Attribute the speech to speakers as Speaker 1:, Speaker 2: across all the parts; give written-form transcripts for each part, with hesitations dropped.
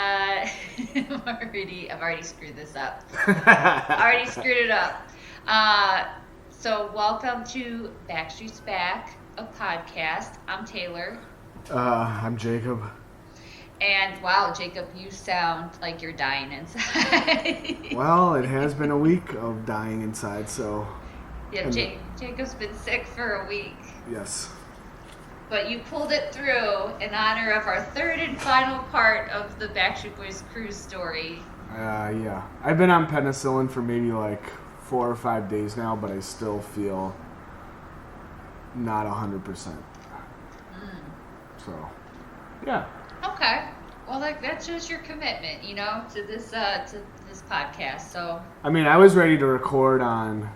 Speaker 1: I've already screwed this up. Already screwed it up. So welcome to Backstreet's Back, a podcast. I'm Taylor.
Speaker 2: I'm Jacob.
Speaker 1: And wow, Jacob, you sound like you're dying inside.
Speaker 2: Well, it has been a week of dying inside, so...
Speaker 1: Yeah, Jacob's been sick for a week.
Speaker 2: Yes.
Speaker 1: But you pulled it through in honor of our third and final part of the Backstreet Boys cruise story.
Speaker 2: Yeah. I've been on penicillin for maybe like 4 or 5 days now, but I still feel not 100%. So, yeah.
Speaker 1: Okay. Well, that shows your commitment, to this podcast. So. I
Speaker 2: mean, I was ready to record on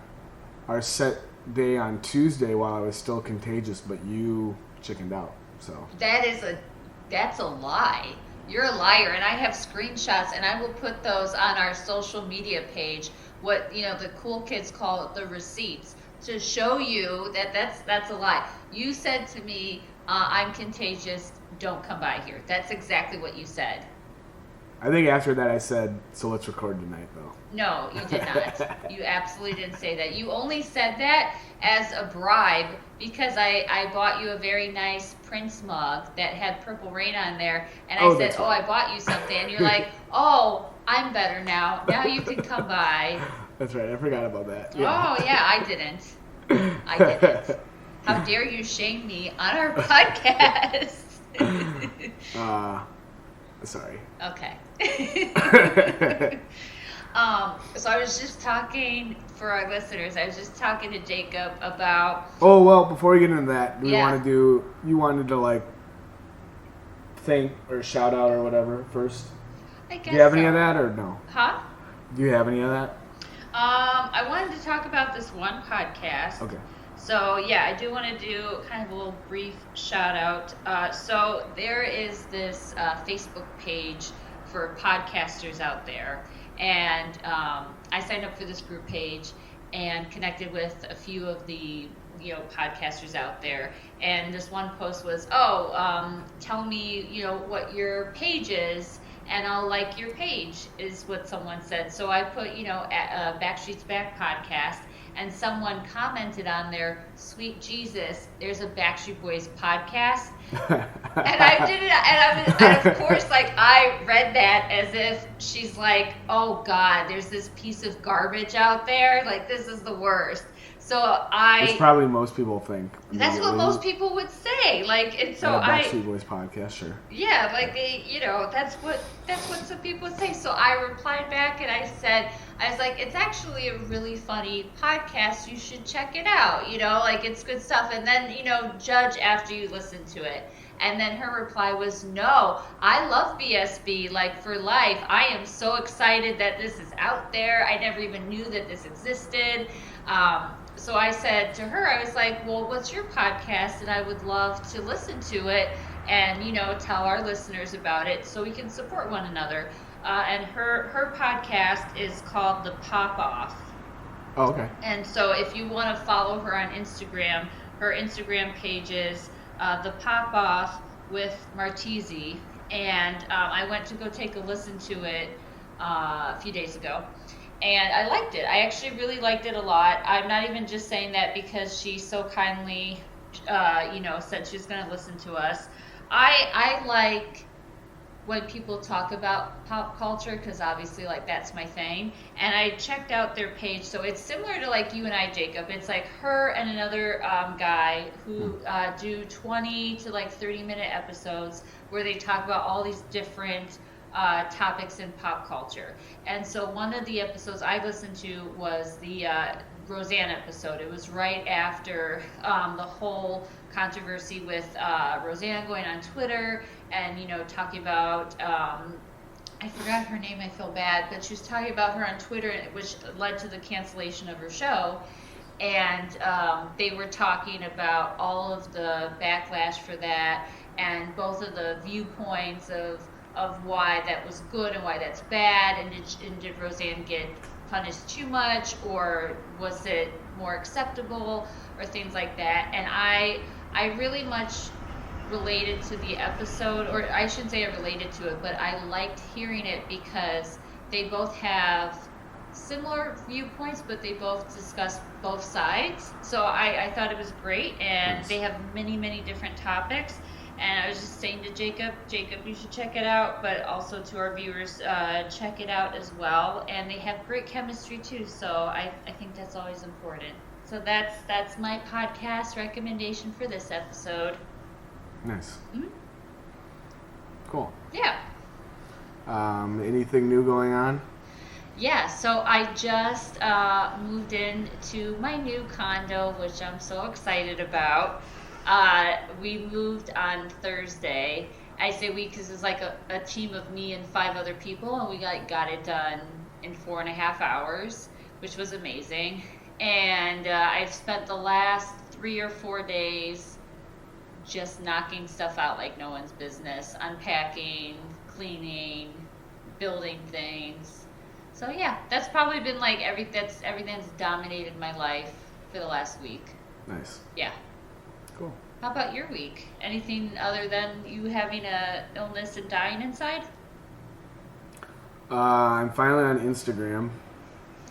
Speaker 2: our set day on Tuesday while I was still contagious, but you chickened out. So.
Speaker 1: That's a lie. You're a liar, and I have screenshots, and I will put those on our social media page. What the cool kids call the receipts, to show you that that's a lie. You said to me, "I'm contagious. Don't come by here." That's exactly what you said.
Speaker 2: I think after that I said, "So let's record tonight," though.
Speaker 1: No, you did not. You absolutely didn't say that. You only said that as a bribe because I bought you a very nice Prince mug that had Purple Rain on there, and I said, "Oh, I bought you something," and you're like, "Oh, I'm better now. Now you can come by."
Speaker 2: That's right. I forgot about that.
Speaker 1: Yeah. Oh yeah, I didn't. How dare you shame me on our podcast?
Speaker 2: Sorry.
Speaker 1: Okay. So I was just talking, for our listeners, I was just talking to Jacob about...
Speaker 2: Oh, well, before we get into that, you wanted to, like, thank or shout out or whatever first?
Speaker 1: I guess
Speaker 2: Do you have any of that or no?
Speaker 1: Huh?
Speaker 2: Do you have any of that?
Speaker 1: I wanted to talk about this one podcast.
Speaker 2: Okay.
Speaker 1: So, yeah, I do want to do kind of a little brief shout out. So there is this Facebook page for podcasters out there. And I signed up for this group page and connected with a few of the podcasters out there. And this one post was, tell me what your page is, and I'll like your page, is what someone said. So I put Backstreet's Back podcast, and someone commented on there, "Sweet Jesus, there's a Backstreet Boys podcast." And I did it, and of course, like, I read that as if she's like, "Oh God, there's this piece of garbage out there. Like, this is the worst." So
Speaker 2: It's probably most people think.
Speaker 1: That's what most people would say. Like, and so
Speaker 2: Backstreet Boys podcast, sure.
Speaker 1: Yeah, like that's what some people would say. So I replied back and I was like, "It's actually a really funny podcast. You should check it out. Like, it's good stuff." And then judge after you listen to it. And then her reply was, "No, I love BSB, like, for life. I am so excited that this is out there. I never even knew that this existed." So I said to her, I was like, "Well, what's your podcast? And I would love to listen to it and, tell our listeners about it so we can support one another." And her podcast is called The Pop Off.
Speaker 2: Oh, okay.
Speaker 1: And so if you want to follow her on Instagram, her Instagram page is The Pop Off with Martese. And I went to go take a listen to it a few days ago. And I liked it. I actually really liked it a lot. I'm not even just saying that because she so kindly, said she was going to listen to us. I like when people talk about pop culture because obviously, like, that's my thing. And I checked out their page. So it's similar to, like, you and I, Jacob. It's like her and another guy who do 20 to, like, 30-minute episodes where they talk about all these different topics in pop culture. And so one of the episodes I listened to was the Roseanne episode. It was right after the whole controversy with Roseanne going on Twitter and talking about I forgot her name, I feel bad, but she was talking about her on Twitter, which led to the cancellation of her show. And they were talking about all of the backlash for that and both of the viewpoints of why that was good and why that's bad, and did Roseanne get punished too much, or was it more acceptable, or things like that. And I really much related to the episode, or I shouldn't say it related to it, but I liked hearing it because they both have similar viewpoints, but they both discuss both sides. So I thought it was great, and
Speaker 2: Nice.
Speaker 1: they have many, many different topics. And I was just saying to Jacob, you should check it out, but also to our viewers, check it out as well. And they have great chemistry too, so I think that's always important. So that's my podcast recommendation for this episode.
Speaker 2: Nice.
Speaker 1: Mhm.
Speaker 2: Cool.
Speaker 1: Yeah.
Speaker 2: Anything new going on?
Speaker 1: Yeah, so I just moved into my new condo, which I'm so excited about. We moved on Thursday. I say we because it's like a team of me and 5 other people, and we got it done in 4.5 hours, which was amazing. And I've spent the last 3 or 4 days just knocking stuff out like no one's business, unpacking, cleaning, building things. So yeah, that's probably been like everything's dominated my life for the last week.
Speaker 2: Nice.
Speaker 1: Yeah.
Speaker 2: Cool.
Speaker 1: How about your week? Anything other than you having a illness and dying inside?
Speaker 2: I'm finally on Instagram.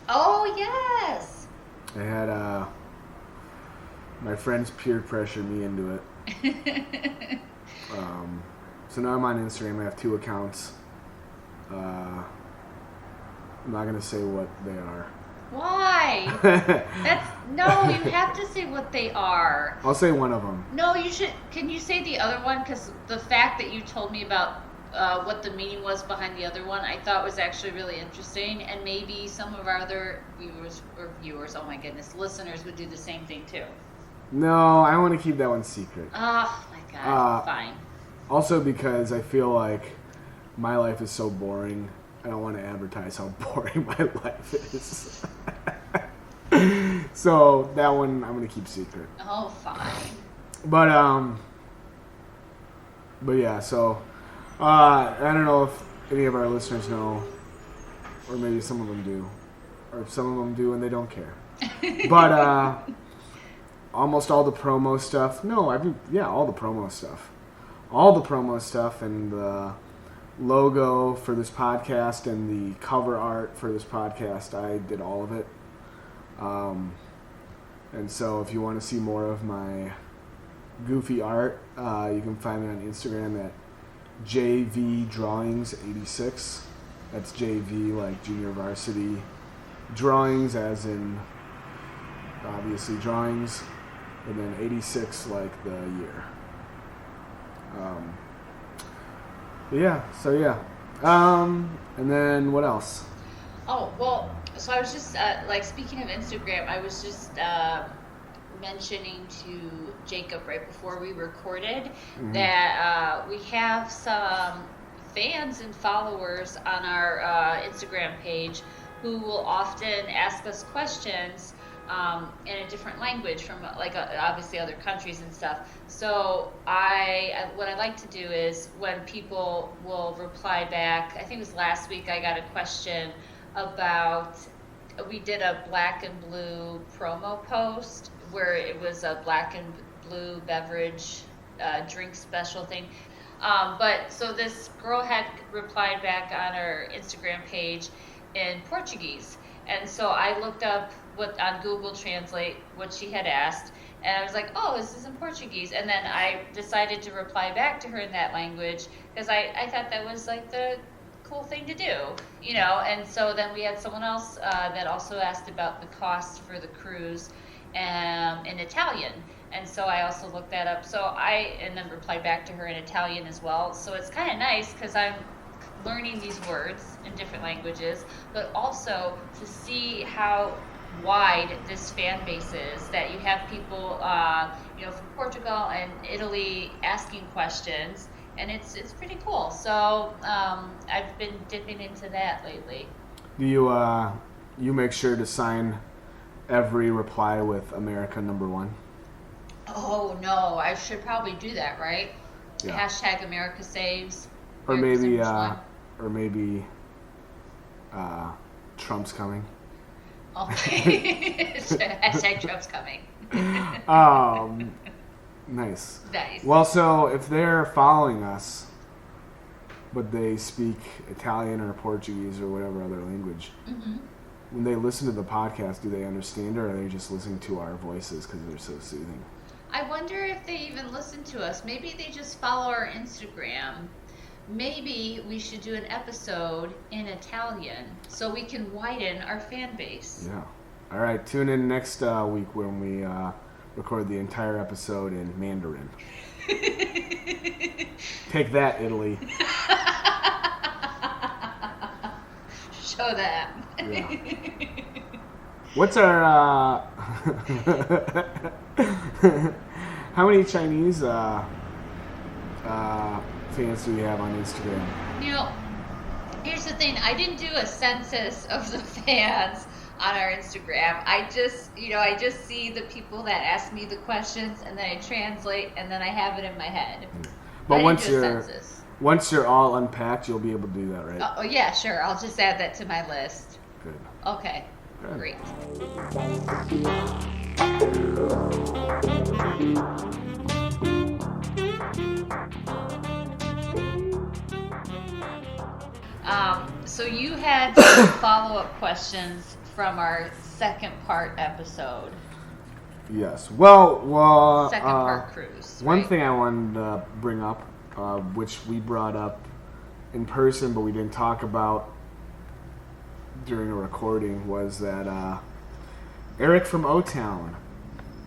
Speaker 1: Oh yes.
Speaker 2: I had my friends peer pressure me into it. So now I'm on Instagram. I have 2 accounts. I'm not gonna say what they are.
Speaker 1: Why? No, you have to say what they are.
Speaker 2: I'll say one of them.
Speaker 1: No, you should. Can you say the other one? Because the fact that you told me about what the meaning was behind the other one, I thought was actually really interesting, and maybe some of our other viewers, oh my goodness, listeners would do the same thing too.
Speaker 2: No, I want to keep that one secret.
Speaker 1: Oh my god, fine.
Speaker 2: Also because I feel like my life is so boring. I don't want to advertise how boring my life is. So that one I'm gonna keep secret.
Speaker 1: Oh, fine.
Speaker 2: But yeah. So I don't know if any of our listeners know, or maybe some of them do, or some of them do and they don't care. But almost all the promo stuff. No, all the promo stuff. All the promo stuff and the logo for this podcast and the cover art for this podcast, I did all of it. And so if you want to see more of my goofy art, you can find me on Instagram at JVDrawings86. That's JV like junior varsity, drawings as in obviously drawings, and then 86 like the year. And then what else?
Speaker 1: Oh, well, so I was just, speaking of Instagram, I was just mentioning to Jacob right before we recorded that we have some fans and followers on our Instagram page who will often ask us questions in a different language from obviously other countries and stuff. So what I like to do is when people will reply back, I think it was last week I got a question about, we did a black and blue promo post where it was a black and blue beverage drink special thing. But so this girl had replied back on her Instagram page in Portuguese. And so I looked up on Google Translate what she had asked, and I was like, oh, this is in Portuguese. And then I decided to reply back to her in that language because I thought that was like the cool thing to do, you know. And so then we had someone else that also asked about the cost for the cruise in Italian. And so I also looked that up. And then replied back to her in Italian as well. So it's kind of nice because I'm learning these words in different languages, but also to see how wide this fan base is, that you have people from Portugal and Italy asking questions, and it's pretty cool. So I've been dipping into that lately.
Speaker 2: Do you make sure to sign every reply with America #1?
Speaker 1: Oh no, I should probably do that, right?
Speaker 2: Yeah.
Speaker 1: Hashtag America Saves.
Speaker 2: Or maybe Trump's coming.
Speaker 1: Okay. Hashtag Trump's coming.
Speaker 2: Nice.
Speaker 1: Nice.
Speaker 2: Well, so if they're following us, but they speak Italian or Portuguese or whatever other language, when they listen to the podcast, do they understand it, or are they just listening to our voices because they're so soothing?
Speaker 1: I wonder if they even listen to us. Maybe they just follow our Instagram. Maybe we should do an episode in Italian so we can widen our fan base.
Speaker 2: Yeah. All right. Tune in next week when we record the entire episode in Mandarin. Take that, Italy.
Speaker 1: Show that.
Speaker 2: Yeah. What's our... How many Chinese fans do we have on Instagram?
Speaker 1: You know, here's the thing. I didn't do a census of the fans on our Instagram. I just see the people that ask me the questions, and then I translate, and then I have it in my head.
Speaker 2: But once you're all unpacked, you'll be able to do that, right?
Speaker 1: Oh yeah, sure. I'll just add that to my list.
Speaker 2: Good.
Speaker 1: Okay.
Speaker 2: Good.
Speaker 1: Great. So you had some follow-up questions from our second part episode.
Speaker 2: Yes. Well.
Speaker 1: Second part cruise.
Speaker 2: One
Speaker 1: right?
Speaker 2: thing I wanted to bring up, which we brought up in person, but we didn't talk about during a recording, was that Eric from O-Town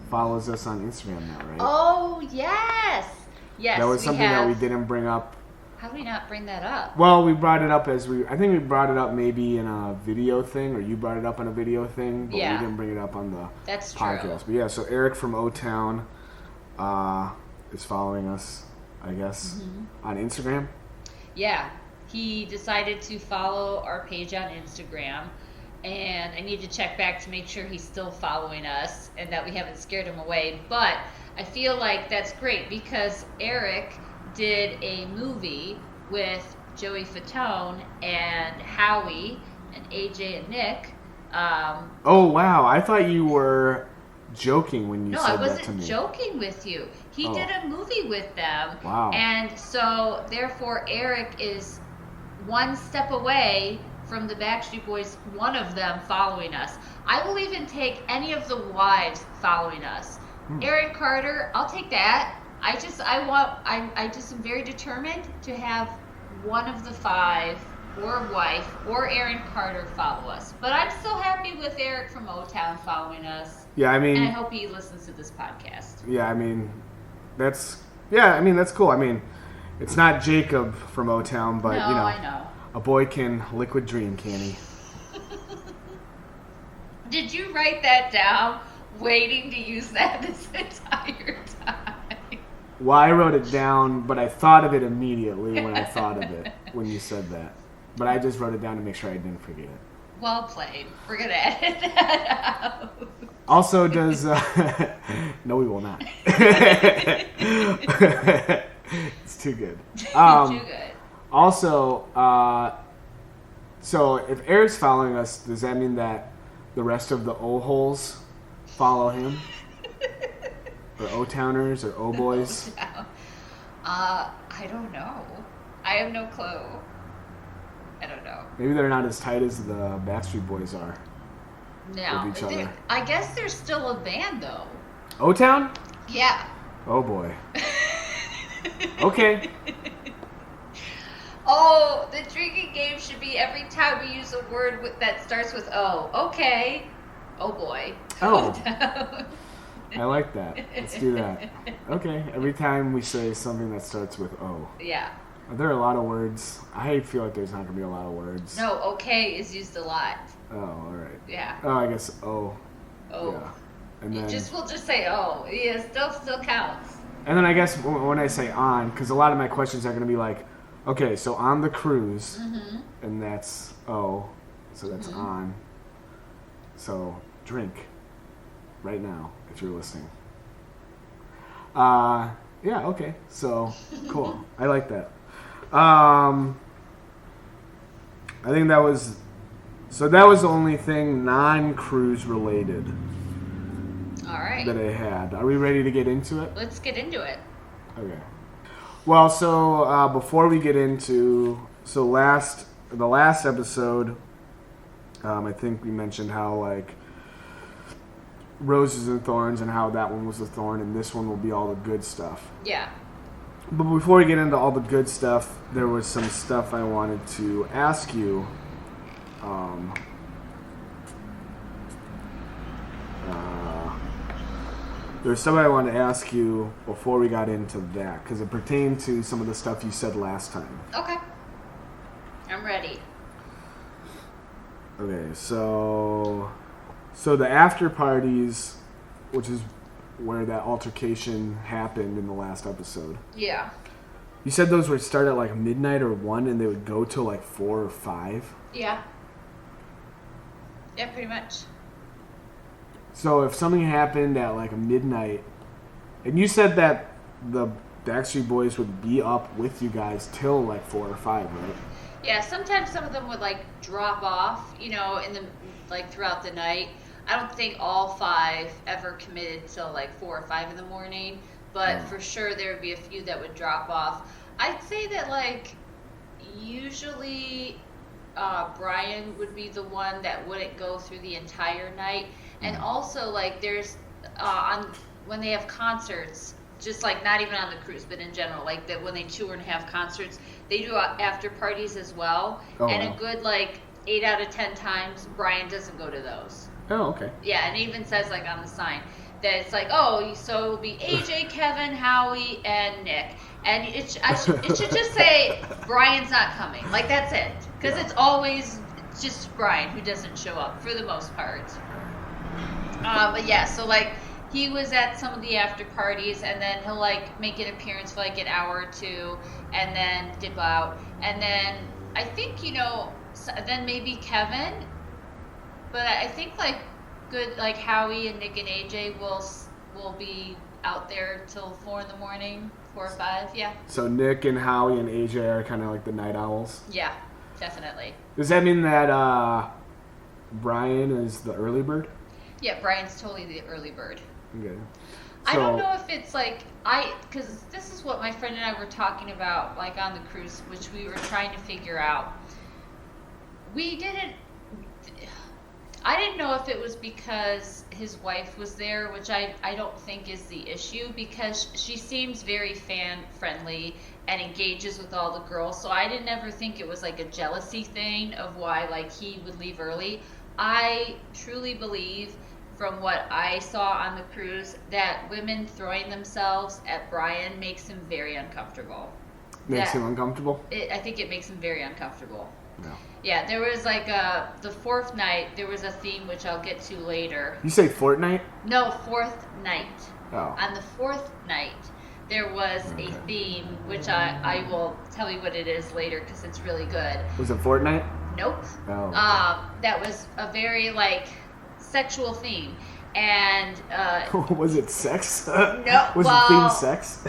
Speaker 2: follows us on Instagram now, right?
Speaker 1: Oh yes, yes.
Speaker 2: That was something that we didn't bring up.
Speaker 1: How do we not bring that up?
Speaker 2: Well, we brought it up I think we brought it up maybe in a video thing, or you brought it up on a video thing, but we didn't bring it up on the podcast. True. But yeah, so Eric from O-Town is following us, I guess, on Instagram.
Speaker 1: Yeah, he decided to follow our page on Instagram, and I need to check back to make sure he's still following us and that we haven't scared him away. But I feel like that's great because Eric did a movie with Joey Fatone and Howie and AJ and Nick.
Speaker 2: Oh wow! I thought you were joking when you said that to me.
Speaker 1: No, I wasn't joking with you. He did a movie with them.
Speaker 2: Wow!
Speaker 1: And so therefore, Eric is one step away from the Backstreet Boys, one of them following us. I will even take any of the wives following us. Aaron Carter, I'll take that. I just am very determined to have one of the five, or wife, or Aaron Carter follow us. But I'm still happy with Eric from O-Town following us.
Speaker 2: Yeah, I mean,
Speaker 1: and I hope he listens to this podcast.
Speaker 2: Yeah, I mean, that's cool. I mean, it's not Jacob from O-Town, but
Speaker 1: no, I know.
Speaker 2: A boy can liquid dream, can he?
Speaker 1: Did you write that down, waiting to use that this entire time?
Speaker 2: Well, I wrote it down, but I thought of it immediately when I thought of it, when you said that. But I just wrote it down to make sure I didn't forget it.
Speaker 1: Well played. We're going to edit that out.
Speaker 2: Also, does... no, we will not. It's too good.
Speaker 1: Too good.
Speaker 2: Also, so if Eric's following us, does that mean that the rest of the O-holes follow him? Or O-Towners, or O-Boys?
Speaker 1: I don't know. I have no clue. I don't know.
Speaker 2: Maybe they're not as tight as the Backstreet Boys are.
Speaker 1: No.
Speaker 2: With each other.
Speaker 1: I guess they're still a band, though.
Speaker 2: O-Town?
Speaker 1: Yeah.
Speaker 2: Oh, boy. Okay.
Speaker 1: Oh, the drinking game should be every time we use a word that starts with O. Okay. Oh, boy.
Speaker 2: Oh. I like that. Let's do that. Okay. Every time we say something that starts with O.
Speaker 1: Yeah.
Speaker 2: Are there a lot of words? I feel like there's not going to be a lot of words.
Speaker 1: No, okay is used a lot.
Speaker 2: Oh, all right.
Speaker 1: Yeah.
Speaker 2: Oh, I guess O.
Speaker 1: Oh.
Speaker 2: Yeah. And then,
Speaker 1: we'll just say O. Yeah, still counts.
Speaker 2: And then I guess when I say on, because a lot of my questions are going to be like, okay, so on the cruise, and that's O, so that's on. So drink right now if you're listening. Yeah, okay. So cool. I like that. I think that was the only thing non-cruise related.
Speaker 1: All right.
Speaker 2: that I had. Are we ready to get into it?
Speaker 1: Let's get into it.
Speaker 2: Okay. Well, so before we get into the last episode, I think we mentioned how like roses and thorns, and how that one was a thorn, and this one will be all the good stuff.
Speaker 1: Yeah.
Speaker 2: But before we get into all the good stuff, there was some stuff I wanted to ask you. There's something I wanted to ask you before we got into that, because it pertained to some of the stuff you said last time.
Speaker 1: Okay. I'm ready.
Speaker 2: Okay, so the after parties, which is where that altercation happened in the last episode.
Speaker 1: Yeah.
Speaker 2: You said those would start at like midnight or 1, and they would go till like 4 or 5?
Speaker 1: Yeah. Yeah, pretty much.
Speaker 2: So if something happened at like midnight, and you said that the Backstreet Boys would be up with you guys till like 4 or 5, right?
Speaker 1: Yeah, sometimes some of them would like drop off, in the like throughout the night. I don't think all 5 ever committed till like 4 or 5 in the morning, but for sure there would be a few that would drop off. I'd say that like usually Brian would be the one that wouldn't go through the entire night. And also, like, there's, when they have concerts, just like not even on the cruise, but in general, like that when they tour and have concerts, they do after parties as well. Oh, and wow. A good, like, 8 out of 10 times, Brian doesn't go to those.
Speaker 2: Oh, okay.
Speaker 1: Yeah, and it even says, like, on the sign that it's like, oh, so it'll be AJ, Kevin, Howie, and Nick. And it should just say, Brian's not coming. Like, that's it. Because it's always just Brian who doesn't show up for the most part. But yeah, so like he was at some of the after parties, and then he'll like make an appearance for like an hour or two, and then dip out, and then I think then maybe Kevin, but I think like good like Howie and Nick and AJ will be out there till 4 in the morning, 4 or 5, yeah.
Speaker 2: So Nick and Howie and AJ are kind of like the night owls.
Speaker 1: Yeah, definitely.
Speaker 2: Does that mean that Brian is the early bird?
Speaker 1: Yeah, Brian's totally the early bird.
Speaker 2: Okay.
Speaker 1: I don't know if it's like, because this is what my friend and I were talking about, like on the cruise, which we were trying to figure out. I didn't know if it was because his wife was there, which I don't think is the issue, because she seems very fan-friendly and engages with all the girls, so I didn't ever think it was like a jealousy thing of why like he would leave early. I truly believe, from what I saw on the cruise, that women throwing themselves at Brian makes him very uncomfortable.
Speaker 2: Makes him uncomfortable?
Speaker 1: I think it makes him very uncomfortable.
Speaker 2: No.
Speaker 1: Yeah, there was like the 4th night, there was a theme which I'll get to later.
Speaker 2: You say Fortnite?
Speaker 1: No, 4th night.
Speaker 2: Oh.
Speaker 1: On the 4th night, there was a theme, which I will tell you what it is later because it's really good. Was it
Speaker 2: Fortnite?
Speaker 1: Nope.
Speaker 2: Oh.
Speaker 1: That was a very like sexual theme, and
Speaker 2: was it sex?
Speaker 1: No.
Speaker 2: Was the theme sex?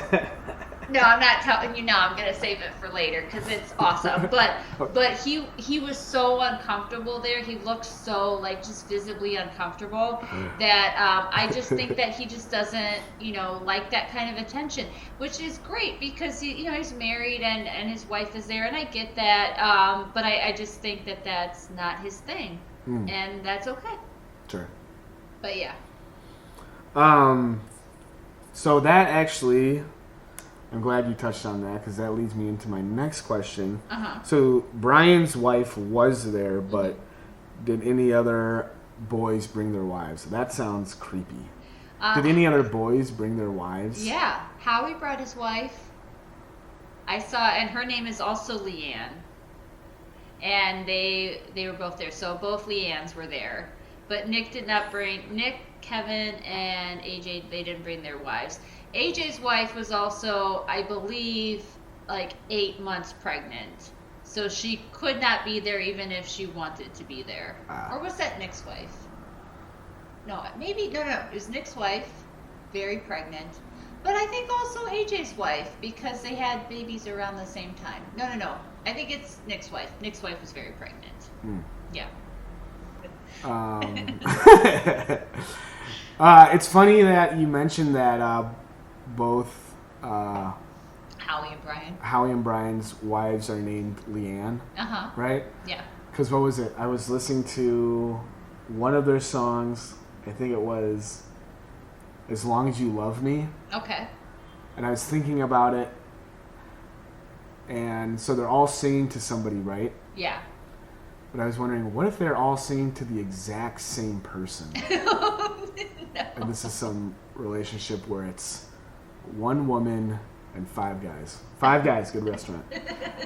Speaker 1: No, I'm not telling you now. I'm gonna save it for later because it's awesome. But he was so uncomfortable there. He looked so like just visibly uncomfortable that I just think that he just doesn't like that kind of attention, which is great because he's married and his wife is there, and I get that. But I just think that that's not his thing, and that's okay.
Speaker 2: Sure.
Speaker 1: But yeah.
Speaker 2: So that actually, I'm glad you touched on that because that leads me into my next question. So Brian's wife was there, but did any other boys bring their wives? That sounds creepy. Did any other boys bring their wives?
Speaker 1: Yeah. Howie brought his wife. I saw, and her name is also Leanne. And they were both there. So both Leannes were there. But Nick, Kevin, and AJ, they didn't bring their wives. AJ's wife was also, I believe, like 8 months pregnant. So she could not be there even if she wanted to be there. Or was that Nick's wife? No, maybe, no. It was Nick's wife, very pregnant. But I think also AJ's wife, because they had babies around the same time. No. I think it's Nick's wife. Nick's wife was very pregnant. Yeah.
Speaker 2: It's funny that you mentioned that both Howie and Brian's wives are named Leanne.
Speaker 1: Uh-huh.
Speaker 2: Right?
Speaker 1: Yeah.
Speaker 2: Because what was it? I was listening to one of their songs. I think it was As Long As You Love Me.
Speaker 1: Okay.
Speaker 2: And I was thinking about it. And so they're all singing to somebody, right?
Speaker 1: Yeah.
Speaker 2: But I was wondering, what if they're all singing to the exact same person?
Speaker 1: No.
Speaker 2: And this is some relationship where it's one woman and 5 guys. 5 guys, good restaurant.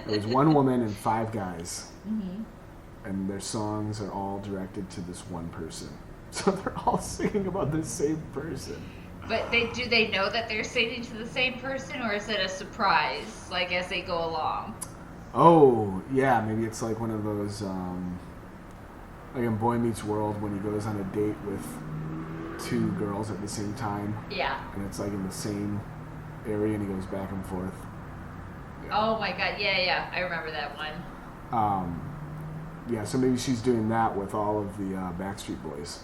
Speaker 2: There's one woman and 5 guys.
Speaker 1: Mm-hmm.
Speaker 2: And their songs are all directed to this one person. So they're all singing about the same person.
Speaker 1: But do they know that they're singing to the same person, or is it a surprise, like as they go along?
Speaker 2: Oh, yeah, maybe it's like one of those, like in Boy Meets World when he goes on a date with 2 girls at the same time.
Speaker 1: Yeah.
Speaker 2: And it's like in the same area and he goes back and forth.
Speaker 1: Yeah. Oh my god, yeah, I remember that one.
Speaker 2: Yeah, so maybe she's doing that with all of the Backstreet Boys.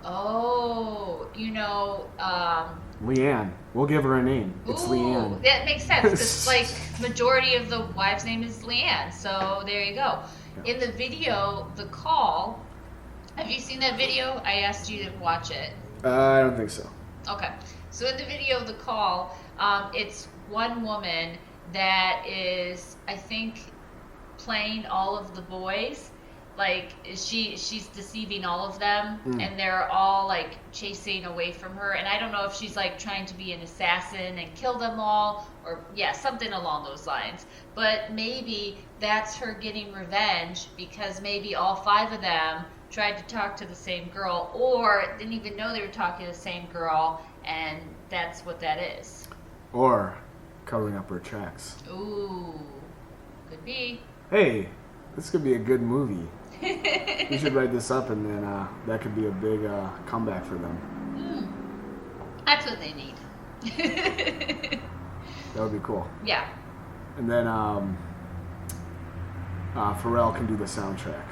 Speaker 1: Oh,
Speaker 2: Leanne. We'll give her a name. It's Leanne.
Speaker 1: That makes sense, because like majority of the wife's name is Leanne, so there you go. Yeah. In the video, The Call, have you seen that video? I asked you to watch it.
Speaker 2: I don't think so.
Speaker 1: Okay. So in the video, The Call, it's one woman that is, I think, playing all of the boys. Like, she's deceiving all of them, and they're all, like, chasing away from her. And I don't know if she's, like, trying to be an assassin and kill them all, or, yeah, something along those lines. But maybe that's her getting revenge, because maybe all 5 of them tried to talk to the same girl, or didn't even know they were talking to the same girl, and that's what that is.
Speaker 2: Or covering up her tracks.
Speaker 1: Ooh, could be.
Speaker 2: Hey, this could be a good movie. We should write this up, and then that could be a big comeback for them.
Speaker 1: That's what they need.
Speaker 2: That would be cool.
Speaker 1: Yeah.
Speaker 2: And then Pharrell can do the soundtrack.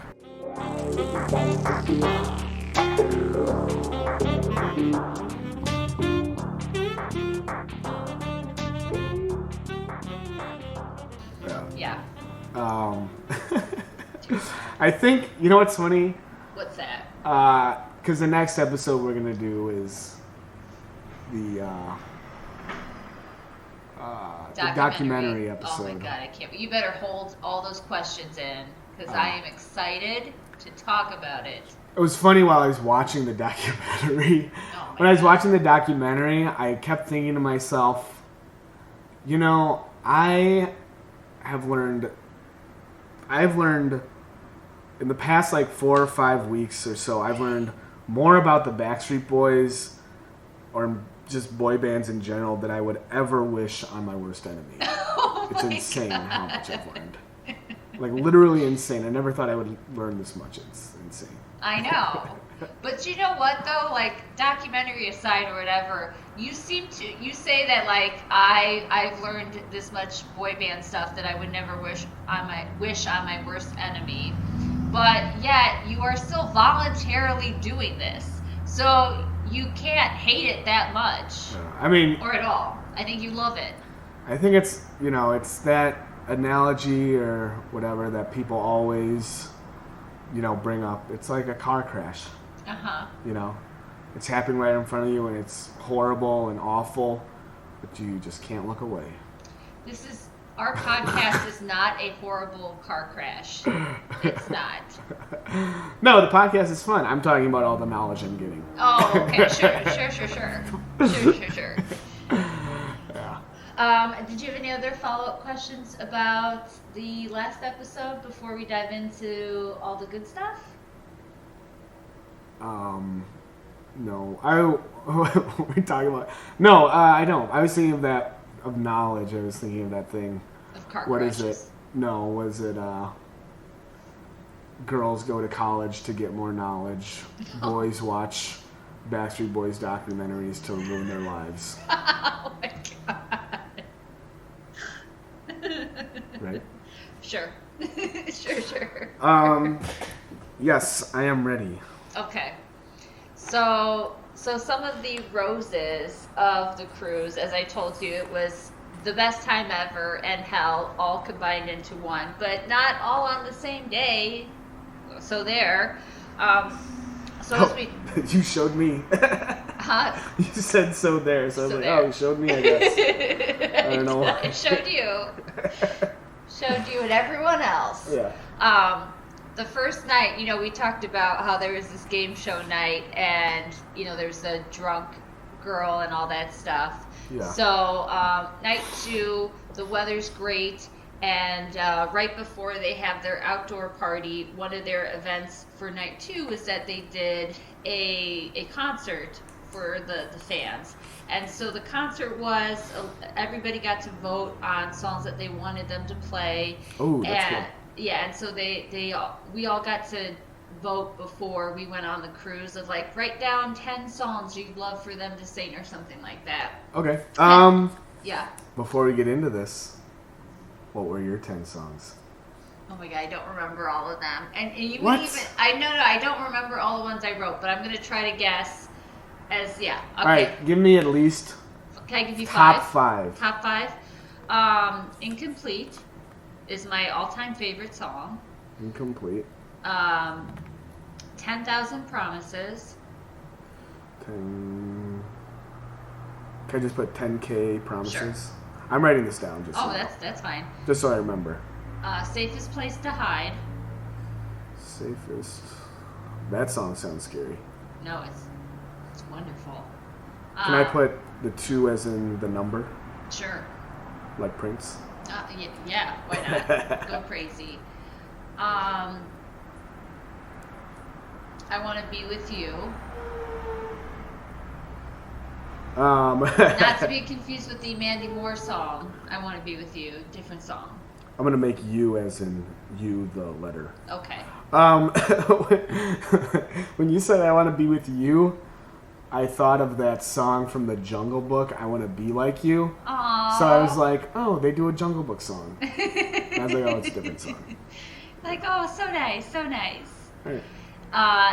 Speaker 1: Yeah.
Speaker 2: I think, you know what's funny?
Speaker 1: What's that?
Speaker 2: Because the next episode we're going to do is the documentary episode.
Speaker 1: Oh my god, I can't. You better hold all those questions in, because I am excited to talk about it.
Speaker 2: It was funny while I was watching the documentary. When I was watching the documentary, I kept thinking to myself, I've learned in the past like 4 or 5 weeks or so, I've learned more about the Backstreet Boys or just boy bands in general than I would ever wish on my worst enemy. It's insane how much I've learned. Like literally insane. I never thought I would learn this much. It's insane.
Speaker 1: I know. But you know what though? Like, documentary aside or whatever, you say that like I've learned this much boy band stuff that I would never wish on my worst enemy. But yet you are still voluntarily doing this. So you can't hate it that much. Or at all. I think you love it.
Speaker 2: I think it's, it's that analogy or whatever that people always, bring up. It's like a car crash.
Speaker 1: Uh-huh.
Speaker 2: It's happening right in front of you and it's horrible and awful, but you just can't look away.
Speaker 1: Our podcast is not a horrible car crash. It's not.
Speaker 2: No, the podcast is fun. I'm talking about all the knowledge I'm getting.
Speaker 1: Oh, okay. Sure. Yeah. Did you have any other follow-up questions about the last episode before we dive into all the good stuff?
Speaker 2: No. What are we talking about? No, I don't. I was thinking of knowledge. I was thinking of that thing.
Speaker 1: Of car
Speaker 2: What
Speaker 1: crashes.
Speaker 2: is it? No, was it girls go to college to get more knowledge. Boys watch Backstreet Boys documentaries to ruin their lives.
Speaker 1: Oh my god.
Speaker 2: Right?
Speaker 1: Sure. Sure.
Speaker 2: Yes, I am ready.
Speaker 1: Okay. So, So some of the roses of the cruise, as I told you, it was the best time ever and hell all combined into one, but not all on the same day. So there. So as we...
Speaker 2: You showed me.
Speaker 1: Huh?
Speaker 2: You said so there, so I was like,
Speaker 1: there.
Speaker 2: oh, you showed me, I guess. I don't know why.
Speaker 1: I showed you. Showed you and everyone else.
Speaker 2: Yeah.
Speaker 1: The first night, we talked about how there was this game show night and, there's a drunk girl and all that stuff.
Speaker 2: Yeah.
Speaker 1: So, night 2, the weather's great, and right before they have their outdoor party, one of their events for night 2 was that they did a concert for the fans. And so the concert was, everybody got to vote on songs that they wanted them to play.
Speaker 2: Oh, that's cool.
Speaker 1: Yeah, and so we all got to vote before we went on the cruise of like, write down 10 songs you'd love for them to sing or something like that.
Speaker 2: Okay.
Speaker 1: Yeah.
Speaker 2: Before we get into this, what were your 10 songs?
Speaker 1: Oh my god, I don't remember all of them. And you
Speaker 2: What?
Speaker 1: would even, I don't remember all the ones I wrote, but I'm going to try to guess okay.
Speaker 2: All right, give me at least
Speaker 1: Can I give you
Speaker 2: top 5.
Speaker 1: Top 5. Incomplete is my all-time favorite song.
Speaker 2: Incomplete.
Speaker 1: 10,000 Promises.
Speaker 2: 10. Can I just put 10K Promises?
Speaker 1: Sure.
Speaker 2: I'm writing this down. Just
Speaker 1: Oh,
Speaker 2: so
Speaker 1: that's fine.
Speaker 2: Just so I remember.
Speaker 1: Safest Place to Hide.
Speaker 2: Safest. That song sounds scary.
Speaker 1: No, it's wonderful.
Speaker 2: Can I put the 2 as in the number?
Speaker 1: Sure.
Speaker 2: Like Prince?
Speaker 1: Yeah, why not? Go crazy. I Want to Be With You. Not to be confused with the Mandy Moore song, I Want to Be With You. Different song.
Speaker 2: I'm going to make you as in you, the letter.
Speaker 1: Okay.
Speaker 2: When you said I want to be with you, I thought of that song from the Jungle Book, I Want to Be Like You.
Speaker 1: Aww.
Speaker 2: So I was like, oh, they do a Jungle Book song. And I was like, oh, it's a different song.
Speaker 1: Like, oh, so nice, so nice.
Speaker 2: All right.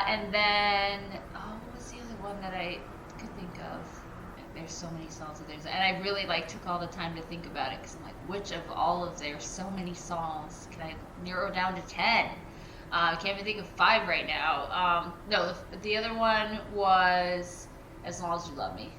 Speaker 1: And then, what was the other one that I could think of? There's so many songs of theirs. And I really, took all the time to think about it, because I'm like, which of all of their so many songs can I narrow down to 10? I can't even think of 5 right now. No, the other one was As Long As You Love Me.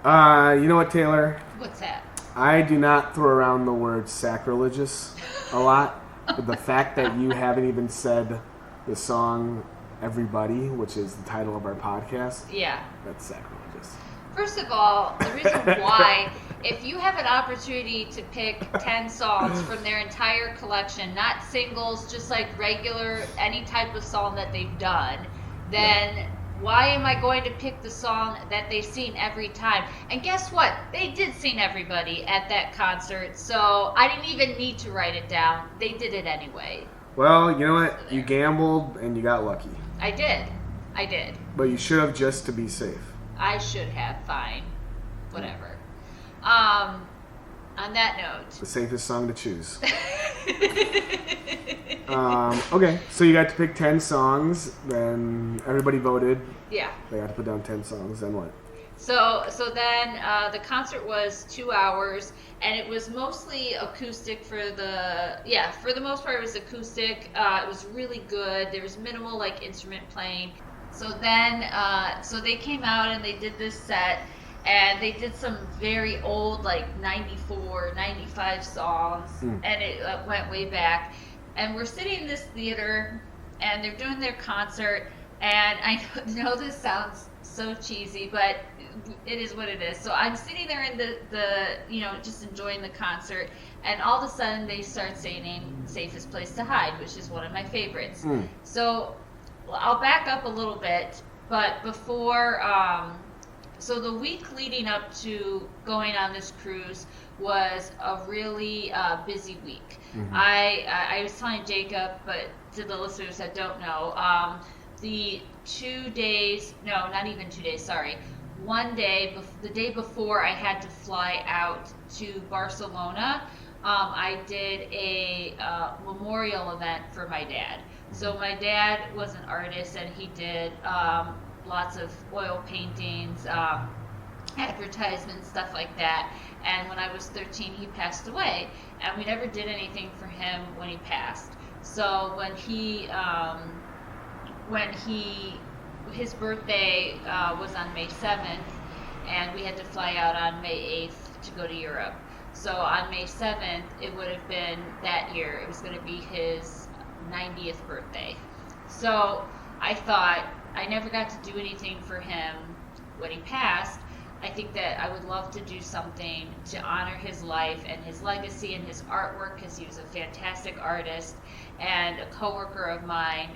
Speaker 2: You know what, Taylor?
Speaker 1: What's that?
Speaker 2: I do not throw around the word sacrilegious a lot, but the fact that you haven't even said the song Everybody, which is the title of our podcast,
Speaker 1: Yeah.
Speaker 2: that's sacrilegious.
Speaker 1: First of all, the reason why, if you have an opportunity to pick 10 songs from their entire collection, not singles, just like regular, any type of song that they've done, then why am I going to pick the song that they've seen every time? And guess what? They did sing Everybody at that concert, so I didn't even need to write it down. They did it anyway.
Speaker 2: Well, you know what? You gambled and you got lucky.
Speaker 1: I did.
Speaker 2: But you should have, just to be safe.
Speaker 1: I should have. Fine. Whatever. On that note.
Speaker 2: The safest song to choose. Okay, so you got to pick 10 songs, then everybody voted.
Speaker 1: Yeah.
Speaker 2: They got to put down 10 songs, then what?
Speaker 1: So then the concert was 2 hours, and it was mostly acoustic for the most part it was acoustic. It was really good. There was minimal instrument playing. So then, so they came out and they did this set, and they did some very old 94, 95 songs, and it went way back. And we're sitting in this theater, and they're doing their concert, and I know this sounds so cheesy, but it is what it is. So I'm sitting there in the just enjoying the concert, and all of a sudden they start singing Safest Place to Hide, which is one of my favorites. So I'll back up a little bit, but before, so the week leading up to going on this cruise was a really busy week. I was telling Jacob, but to the listeners that don't know, the 2 days, no, not even 2 days, sorry. One day, the day before I had to fly out to Barcelona, I did a memorial event for my dad. So my dad was an artist, and he did lots of oil paintings, advertisements, stuff like that. And when I was 13, he passed away, and we never did anything for him when he passed. So his birthday was on May 7th, and we had to fly out on May 8th to go to Europe. So on May 7th, it would have been that year. It was going to be his 90th birthday. So I thought, I never got to do anything for him when he passed. I think that I would love to do something to honor his life and his legacy and his artwork, because he was a fantastic artist. And a coworker of mine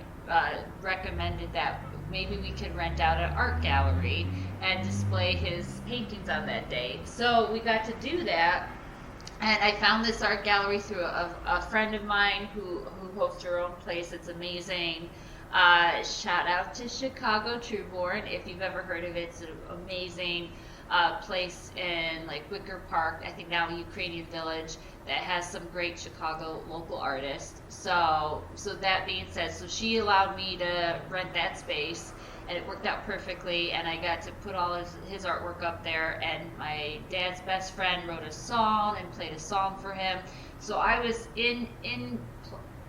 Speaker 1: recommended that maybe we could rent out an art gallery and display his paintings on that day. So we got to do that, and I found this art gallery through a friend of mine who hosts her own place. It's amazing. Shout out to Chicago Trueborn. If you've ever heard of it, it's an amazing place in like Wicker Park, I think now Ukrainian Village, that has some great Chicago local artists. So that being said, so she allowed me to rent that space, and it worked out perfectly, and I got to put all his artwork up there, and my dad's best friend wrote a song and played a song for him. So I was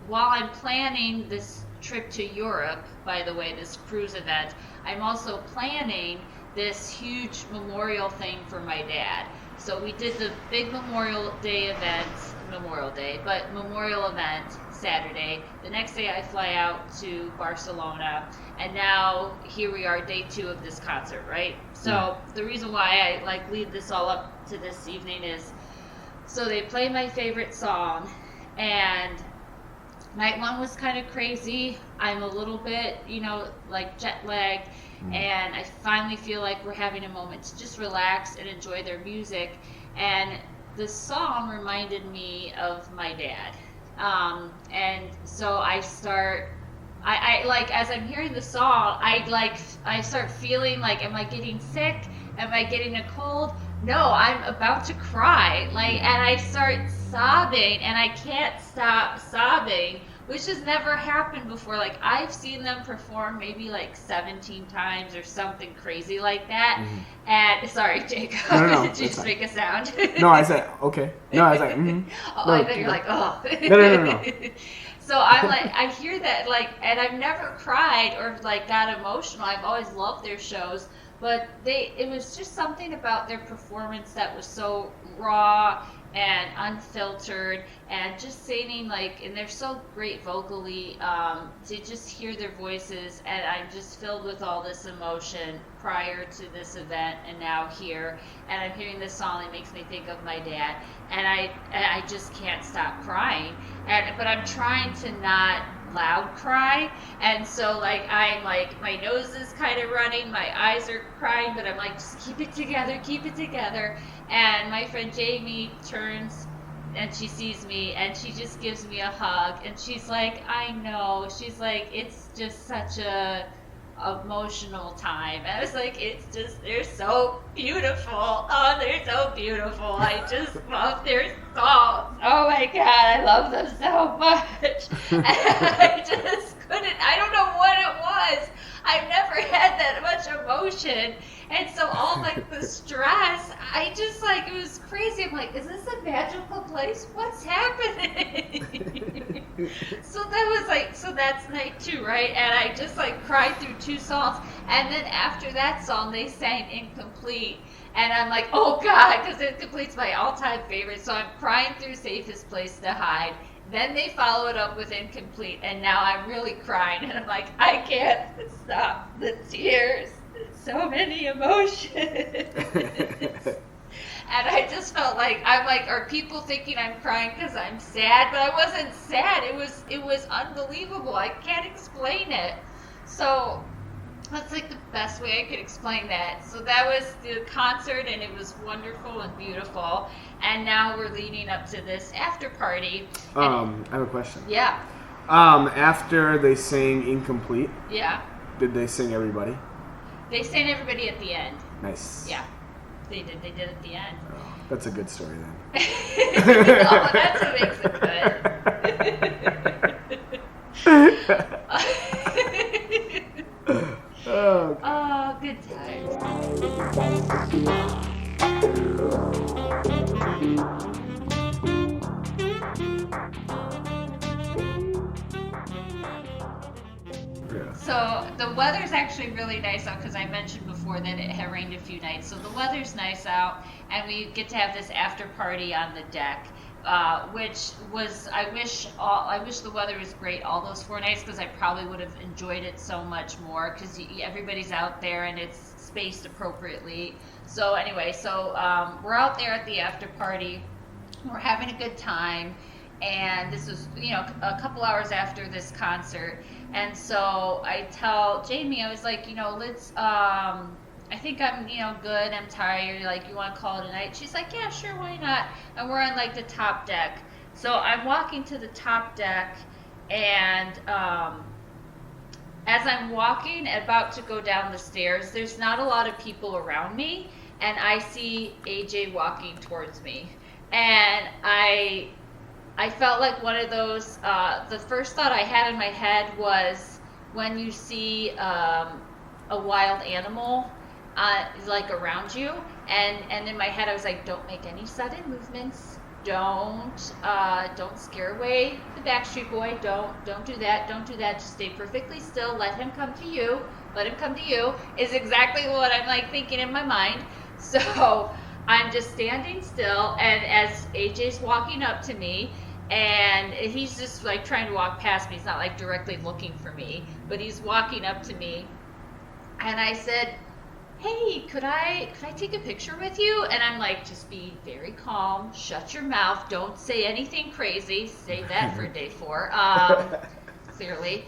Speaker 1: while I'm planning this trip to Europe, by the way, this cruise event, I'm also planning this huge memorial thing for my dad. So we did the big Memorial event Saturday. The next day I fly out to Barcelona, and now here we are, day 2 of this concert, right? So the reason why I lead this all up to this evening is, so they play my favorite song, and night 1 was kind of crazy. I'm a little bit, jet lagged, and I finally feel like we're having a moment to just relax and enjoy their music. And the song reminded me of my dad. And so I start, as I'm hearing the song, I start feeling like, am I getting sick? Am I getting a cold? No, I'm about to cry. And I start sobbing, and I can't stop sobbing, which has never happened before. I've seen them perform maybe 17 times or something crazy like that. Mm-hmm. And sorry, Jacob,
Speaker 2: no,
Speaker 1: did you just make a sound?
Speaker 2: No, I said okay. No, I was like, mm-hmm.
Speaker 1: Oh,
Speaker 2: no,
Speaker 1: I thought you're like, oh.
Speaker 2: No.
Speaker 1: So I'm I hear that, and I've never cried or got emotional. I've always loved their shows, but it was just something about their performance that was so raw and unfiltered, and just singing and they're so great vocally, to just hear their voices, and I'm just filled with all this emotion prior to this event and now here, and I'm hearing this song. It makes me think of my dad, and I just can't stop crying, but I'm trying to not loud cry, and so I'm my nose is kind of running, my eyes are crying, but I'm just keep it together. And my friend Jamie turns and she sees me, and she just gives me a hug, and she's like, I know, she's like, it's just such a emotional time. And I was like, they're so beautiful. Oh, they're so beautiful. I just love their songs. Oh my God, I love them so much. And I just couldn't, I don't know what it was. I've never had that much emotion. And so all the stress, I just it was crazy. I'm like, is this a magical place? What's happening? So that was so that's night 2, right? And I just cried through 2 songs. And then after that song, they sang Incomplete. And I'm like, oh God, because Incomplete's my all-time favorite. So I'm crying through Safest Place to Hide. Then they follow it up with Incomplete. And now I'm really crying. And I'm like, I can't stop the tears. So many emotions. And I just felt are people thinking I'm crying because I'm sad? But I wasn't sad. It was unbelievable. I can't explain it. So that's the best way I could explain that. So that was the concert, and it was wonderful and beautiful. And now we're leading up to this after party.
Speaker 2: I have a question.
Speaker 1: Yeah.
Speaker 2: After they sang Incomplete. Yeah. Did they sing Everybody?
Speaker 1: They sang Everybody at the end.
Speaker 2: Nice.
Speaker 1: Yeah. They did at the end.
Speaker 2: Oh, that's a good story then.
Speaker 1: Oh, that's what makes it good. Oh, So the weather's actually really nice out because I mentioned before that it had rained a few nights. So the weather's nice out, and we get to have this after party on the deck, which was I wish the weather was great all those 4 nights because I probably would have enjoyed it so much more because everybody's out there and it's spaced appropriately. So anyway, we're out there at the after party, we're having a good time. And this was, a couple hours after this concert. And so I tell Jamie, I was like, let's, I think I'm, good. I'm tired. Like, you want to call it a night? She's like, yeah, sure. Why not? And we're on like the top deck. So I'm walking to the top deck and, as I'm walking, about to go down the stairs, there's not a lot of people around me. And I see AJ walking towards me. And I felt like one of those, the first thought I had in my head was when you see a wild animal like around you, and in my head I was like, don't make any sudden movements, don't scare away the Backstreet Boy, don't do that, just stay perfectly still, let him come to you, is exactly what I'm like thinking in my mind. So I'm just standing still, and as AJ's walking up to me, and he's just like trying to walk past me. He's not like directly looking for me, but he's walking up to me. And I said, hey, could I take a picture with you? And I'm like, just be very calm, shut your mouth, don't say anything crazy. Save that for day 4, clearly.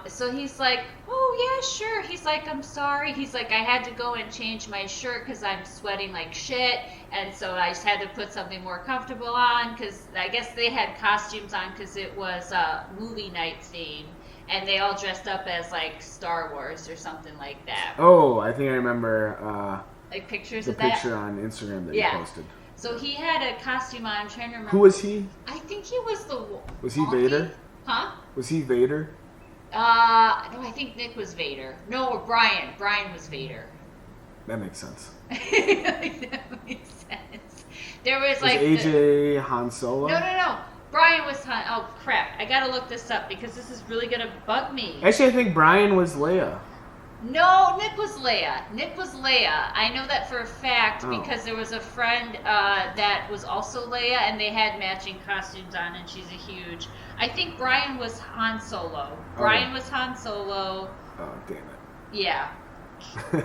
Speaker 1: So he's like, oh yeah, sure. He's like, I'm sorry. He's like, I had to go and change my shirt because I'm sweating like shit. And so I just had to put something more comfortable on because I guess they had costumes on because it was a movie night theme. And they all dressed up as like Star Wars or something like that.
Speaker 2: Oh, I think I remember
Speaker 1: like pictures
Speaker 2: the
Speaker 1: of that?
Speaker 2: picture on Instagram that you posted.
Speaker 1: So he had a costume on. I'm trying to remember.
Speaker 2: Who was he?
Speaker 1: I think he was the...
Speaker 2: Was he Vader?
Speaker 1: Huh?
Speaker 2: Was he Vader?
Speaker 1: No, I think Nick was Vader. No, Brian. Brian was Vader.
Speaker 2: That makes sense.
Speaker 1: That makes sense. There was like
Speaker 2: AJ Han Solo?
Speaker 1: No. Brian was Han. Oh crap! I gotta look this up because this is really gonna bug me.
Speaker 2: Actually, I think Brian was Leia.
Speaker 1: No, Nick was Leia. I know that for a fact because there was a friend that was also Leia, and they had matching costumes on, and she's a huge... I think Brian was Han Solo. Oh,
Speaker 2: damn it.
Speaker 1: Yeah.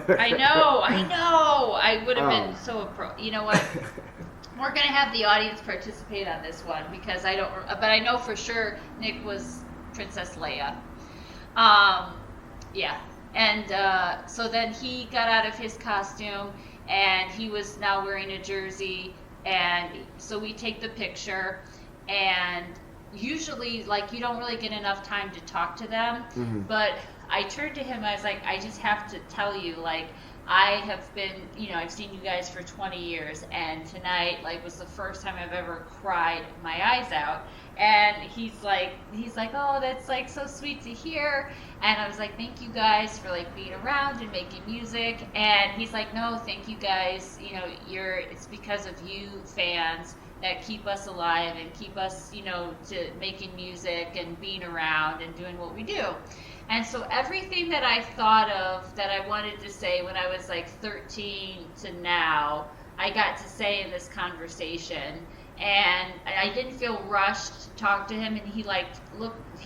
Speaker 1: I know. I would have been so... You know what? We're going to have the audience participate on this one because I don't... But I know for sure Nick was Princess Leia. Yeah. And so then he got out of his costume, and he was now wearing a jersey, and so we take the picture, and usually, like, you don't really get enough time to talk to them, but I turned to him, I was like, I just have to tell you, like, I have been, I've seen you guys for 20 years, and tonight, like, was the first time I've ever cried my eyes out. And he's like, oh, that's like so sweet to hear. And I was like, thank you guys for like being around and making music. And he's like, no, thank you guys. It's because of you fans that keep us alive and keep us, to making music and being around and doing what we do. And so everything that I thought of that I wanted to say when I was like 13 to now, I got to say in this conversation. And I didn't feel rushed to talk to him, and he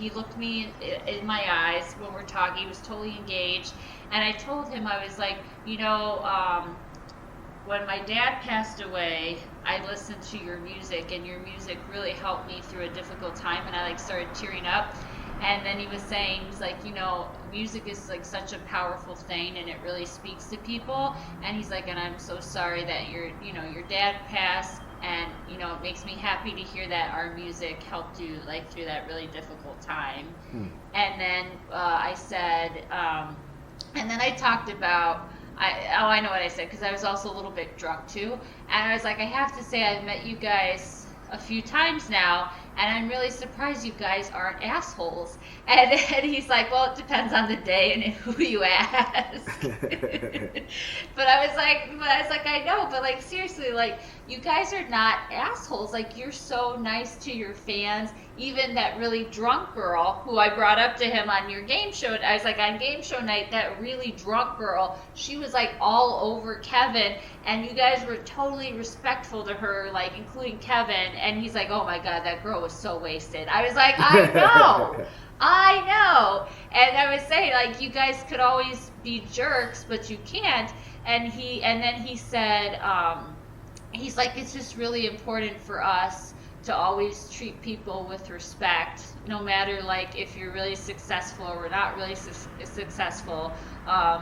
Speaker 1: looked me in my eyes when we're talking. He was totally engaged, and I told him, I was like, when my dad passed away, I listened to your music, and your music really helped me through a difficult time, and I like started tearing up. And then he was saying, he's like, music is like such a powerful thing, and it really speaks to people. And he's like, and I'm so sorry that your dad passed. And, it makes me happy to hear that our music helped you, like, through that really difficult time. And then I said, and then I talked about, I know what I said, because I was also a little bit drunk, too. And I was like, I have to say I've met you guys a few times now, and I'm really surprised you guys aren't assholes. And he's like, well, it depends on the day and who you ask. But I was like, I know, but like seriously, like you guys are not assholes. Like you're so nice to your fans. Even that really drunk girl who I brought up to him on your game show, I was like, on game show night, that really drunk girl, she was like all over Kevin, and you guys were totally respectful to her, like including Kevin. And he's like, oh my God, that girl was so wasted. I was like, I know. I know. And I was saying, like, you guys could always be jerks, but you can't. And then he said, he's like, it's just really important for us to always treat people with respect, no matter like if you're really successful or not really successful.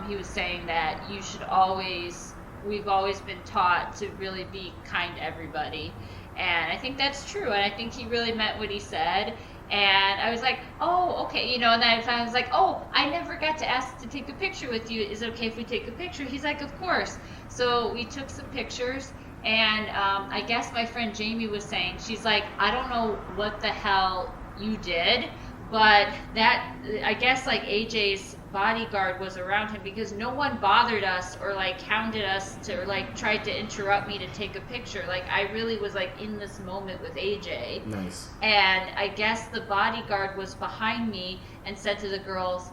Speaker 1: He was saying that you should always, we've always been taught to really be kind to everybody. And I think that's true. And I think he really meant what he said. And I was like, oh, okay, and then I was like, oh, I never got to ask to take a picture with you. Is it okay if we take a picture? He's like, of course. So we took some pictures, and I guess my friend Jamie was saying, she's like, I don't know what the hell you did, but that, I guess like AJ's bodyguard was around him because no one bothered us or like hounded us to or like tried to interrupt me to take a picture. Like I really was like in this moment with AJ.
Speaker 2: Nice.
Speaker 1: And I guess the bodyguard was behind me and said to the girls,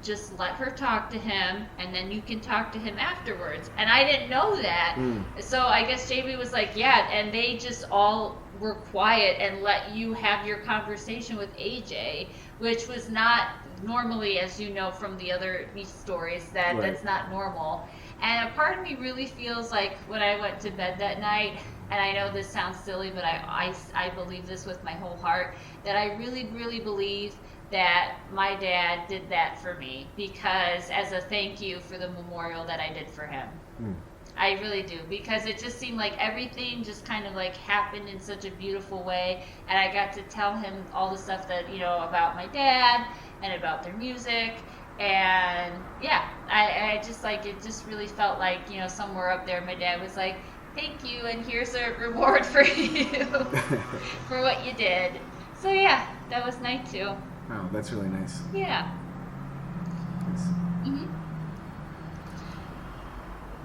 Speaker 1: just let her talk to him and then you can talk to him afterwards. And I didn't know that. So I guess Jamie was like, yeah, and they just all were quiet and let you have your conversation with AJ, which was not normally, as you know from the other stories, that
Speaker 2: right.
Speaker 1: That's not normal. And a part of me really feels like when I went to bed that night, and I know this sounds silly, but I believe this with my whole heart, that I really, really believe that my dad did that for me because as a thank you for the memorial that I did for him. I really do, because it just seemed like everything just kind of like happened in such a beautiful way, and I got to tell him all the stuff that, about my dad and about their music, and yeah, I just like, it just really felt like, somewhere up there my dad was like, thank you, and here's a reward for you for what you did. So yeah, that was nice too.
Speaker 2: Oh, that's really nice.
Speaker 1: Yeah.
Speaker 2: Nice.
Speaker 1: Mm-hmm.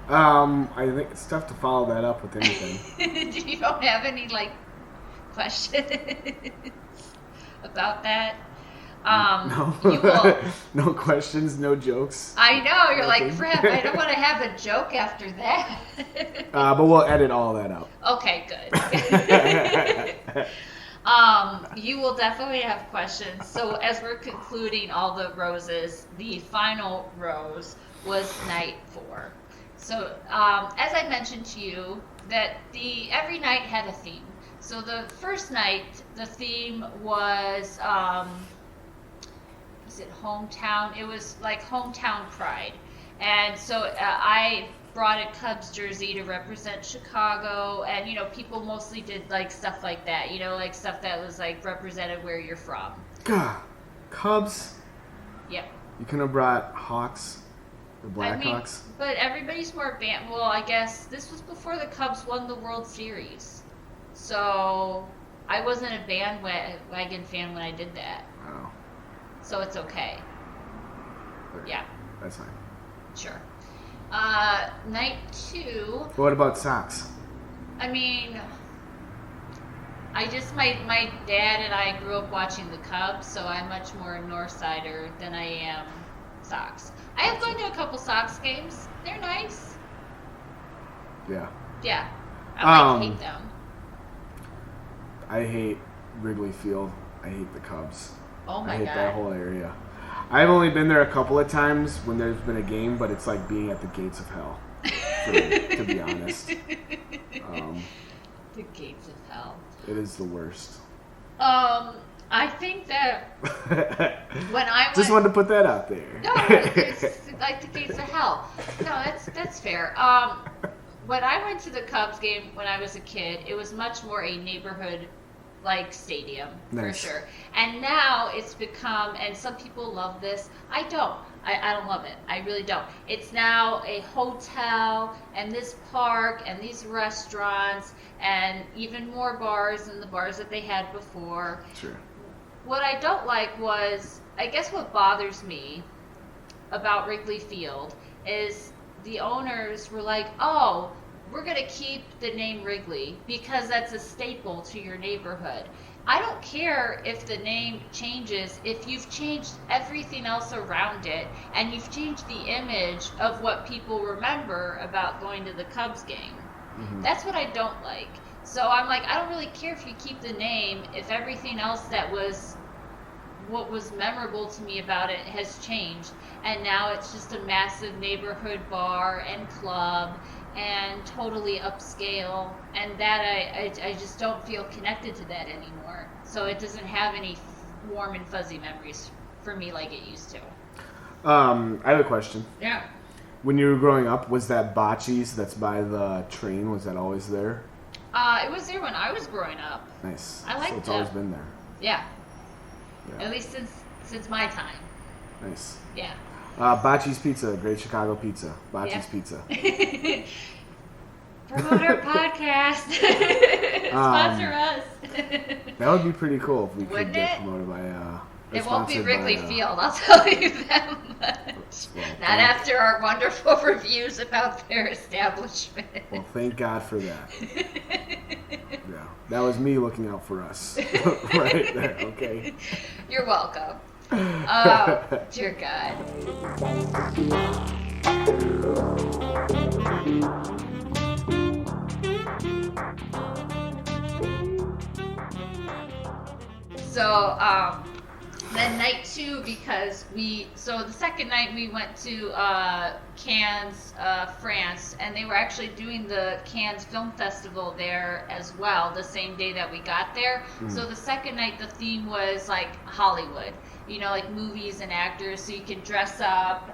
Speaker 2: I think it's tough to follow that up with anything.
Speaker 1: You don't have any questions about that?
Speaker 2: No.
Speaker 1: You will.
Speaker 2: No questions, no jokes.
Speaker 1: I know, you're
Speaker 2: Nothing.
Speaker 1: like, crap, I don't want to have a joke after that.
Speaker 2: But we'll edit all that out.
Speaker 1: Okay, good. You will definitely have questions. So as we're concluding all the roses, the final rose was night 4. So as I mentioned to you, that every night had a theme. So the first night, the theme was is it hometown? It was like hometown pride. And so I brought a Cubs jersey to represent Chicago, and people mostly did like stuff like that, like stuff that was like represented where you're from.
Speaker 2: God, Cubs.
Speaker 1: Yep.
Speaker 2: You couldn't have brought Hawks or Blackhawks.
Speaker 1: But everybody's more well, I guess this was before the Cubs won the World Series, so I wasn't a bandwagon fan when I did that.
Speaker 2: Oh.
Speaker 1: So it's okay. Yeah.
Speaker 2: That's fine.
Speaker 1: Sure. Night 2.
Speaker 2: What about socks?
Speaker 1: I mean, my dad and I grew up watching the Cubs, so I'm much more a Northsider than I am Sox. I have gone to a couple Sox games. They're nice.
Speaker 2: Yeah.
Speaker 1: Yeah. I hate them.
Speaker 2: I hate Wrigley Field. I hate the Cubs.
Speaker 1: Oh my
Speaker 2: God. I hate
Speaker 1: God.
Speaker 2: that whole area. I've only been there a couple of times when there's been a game, but it's like being at the gates of hell, to be honest.
Speaker 1: The gates of hell.
Speaker 2: It is the worst.
Speaker 1: I think that when I went...
Speaker 2: Just wanted to put that out there.
Speaker 1: No, it's like the gates of hell. No, that's fair. When I went to the Cubs game when I was a kid, it was much more a neighborhood like stadium
Speaker 2: Nice.
Speaker 1: for sure. And now it's become, and some people love this. I don't. I don't love it. I really don't. It's now a hotel and this park and these restaurants and even more bars than the bars that they had before.
Speaker 2: Sure.
Speaker 1: What I don't like was, I guess what bothers me about Wrigley Field is the owners were like, oh, we're going to keep the name Wrigley because that's a staple to your neighborhood. I don't care if the name changes if you've changed everything else around it and you've changed the image of what people remember about going to the Cubs game.
Speaker 2: Mm-hmm.
Speaker 1: That's what I don't like. So I'm like, I don't really care if you keep the name if everything else that was what was memorable to me about it has changed. And now it's just a massive neighborhood bar and club and totally upscale, and that I just don't feel connected to that anymore. So it doesn't have any warm and fuzzy memories for me like it used to.
Speaker 2: I have a question.
Speaker 1: Yeah.
Speaker 2: When you were growing up, was that Bocce's that's by the train, was that always there?
Speaker 1: It was there when I was growing up.
Speaker 2: Nice.
Speaker 1: I liked
Speaker 2: So it's
Speaker 1: it.
Speaker 2: always been there.
Speaker 1: Yeah.
Speaker 2: Yeah.
Speaker 1: At least since my time.
Speaker 2: Nice.
Speaker 1: Yeah.
Speaker 2: Bocce's Pizza, great Chicago pizza. Bocce's Pizza.
Speaker 1: Promote our podcast. Sponsor us.
Speaker 2: That would be pretty cool if we
Speaker 1: Wouldn't
Speaker 2: could get
Speaker 1: it?
Speaker 2: promoted by
Speaker 1: It won't be
Speaker 2: sponsored
Speaker 1: Wrigley
Speaker 2: by,
Speaker 1: Field, I'll tell you that much.
Speaker 2: Well,
Speaker 1: Not after our wonderful reviews about their establishment.
Speaker 2: Well, thank God for that. Yeah, that was me looking out for us. Right there, okay.
Speaker 1: You're welcome. Oh, dear God. So, then night 2, because so the second night we went to Cannes, France, and they were actually doing the Cannes Film Festival there as well, the same day that we got there. So the second night the theme was like Hollywood, you know, like movies and actors, so you could dress up,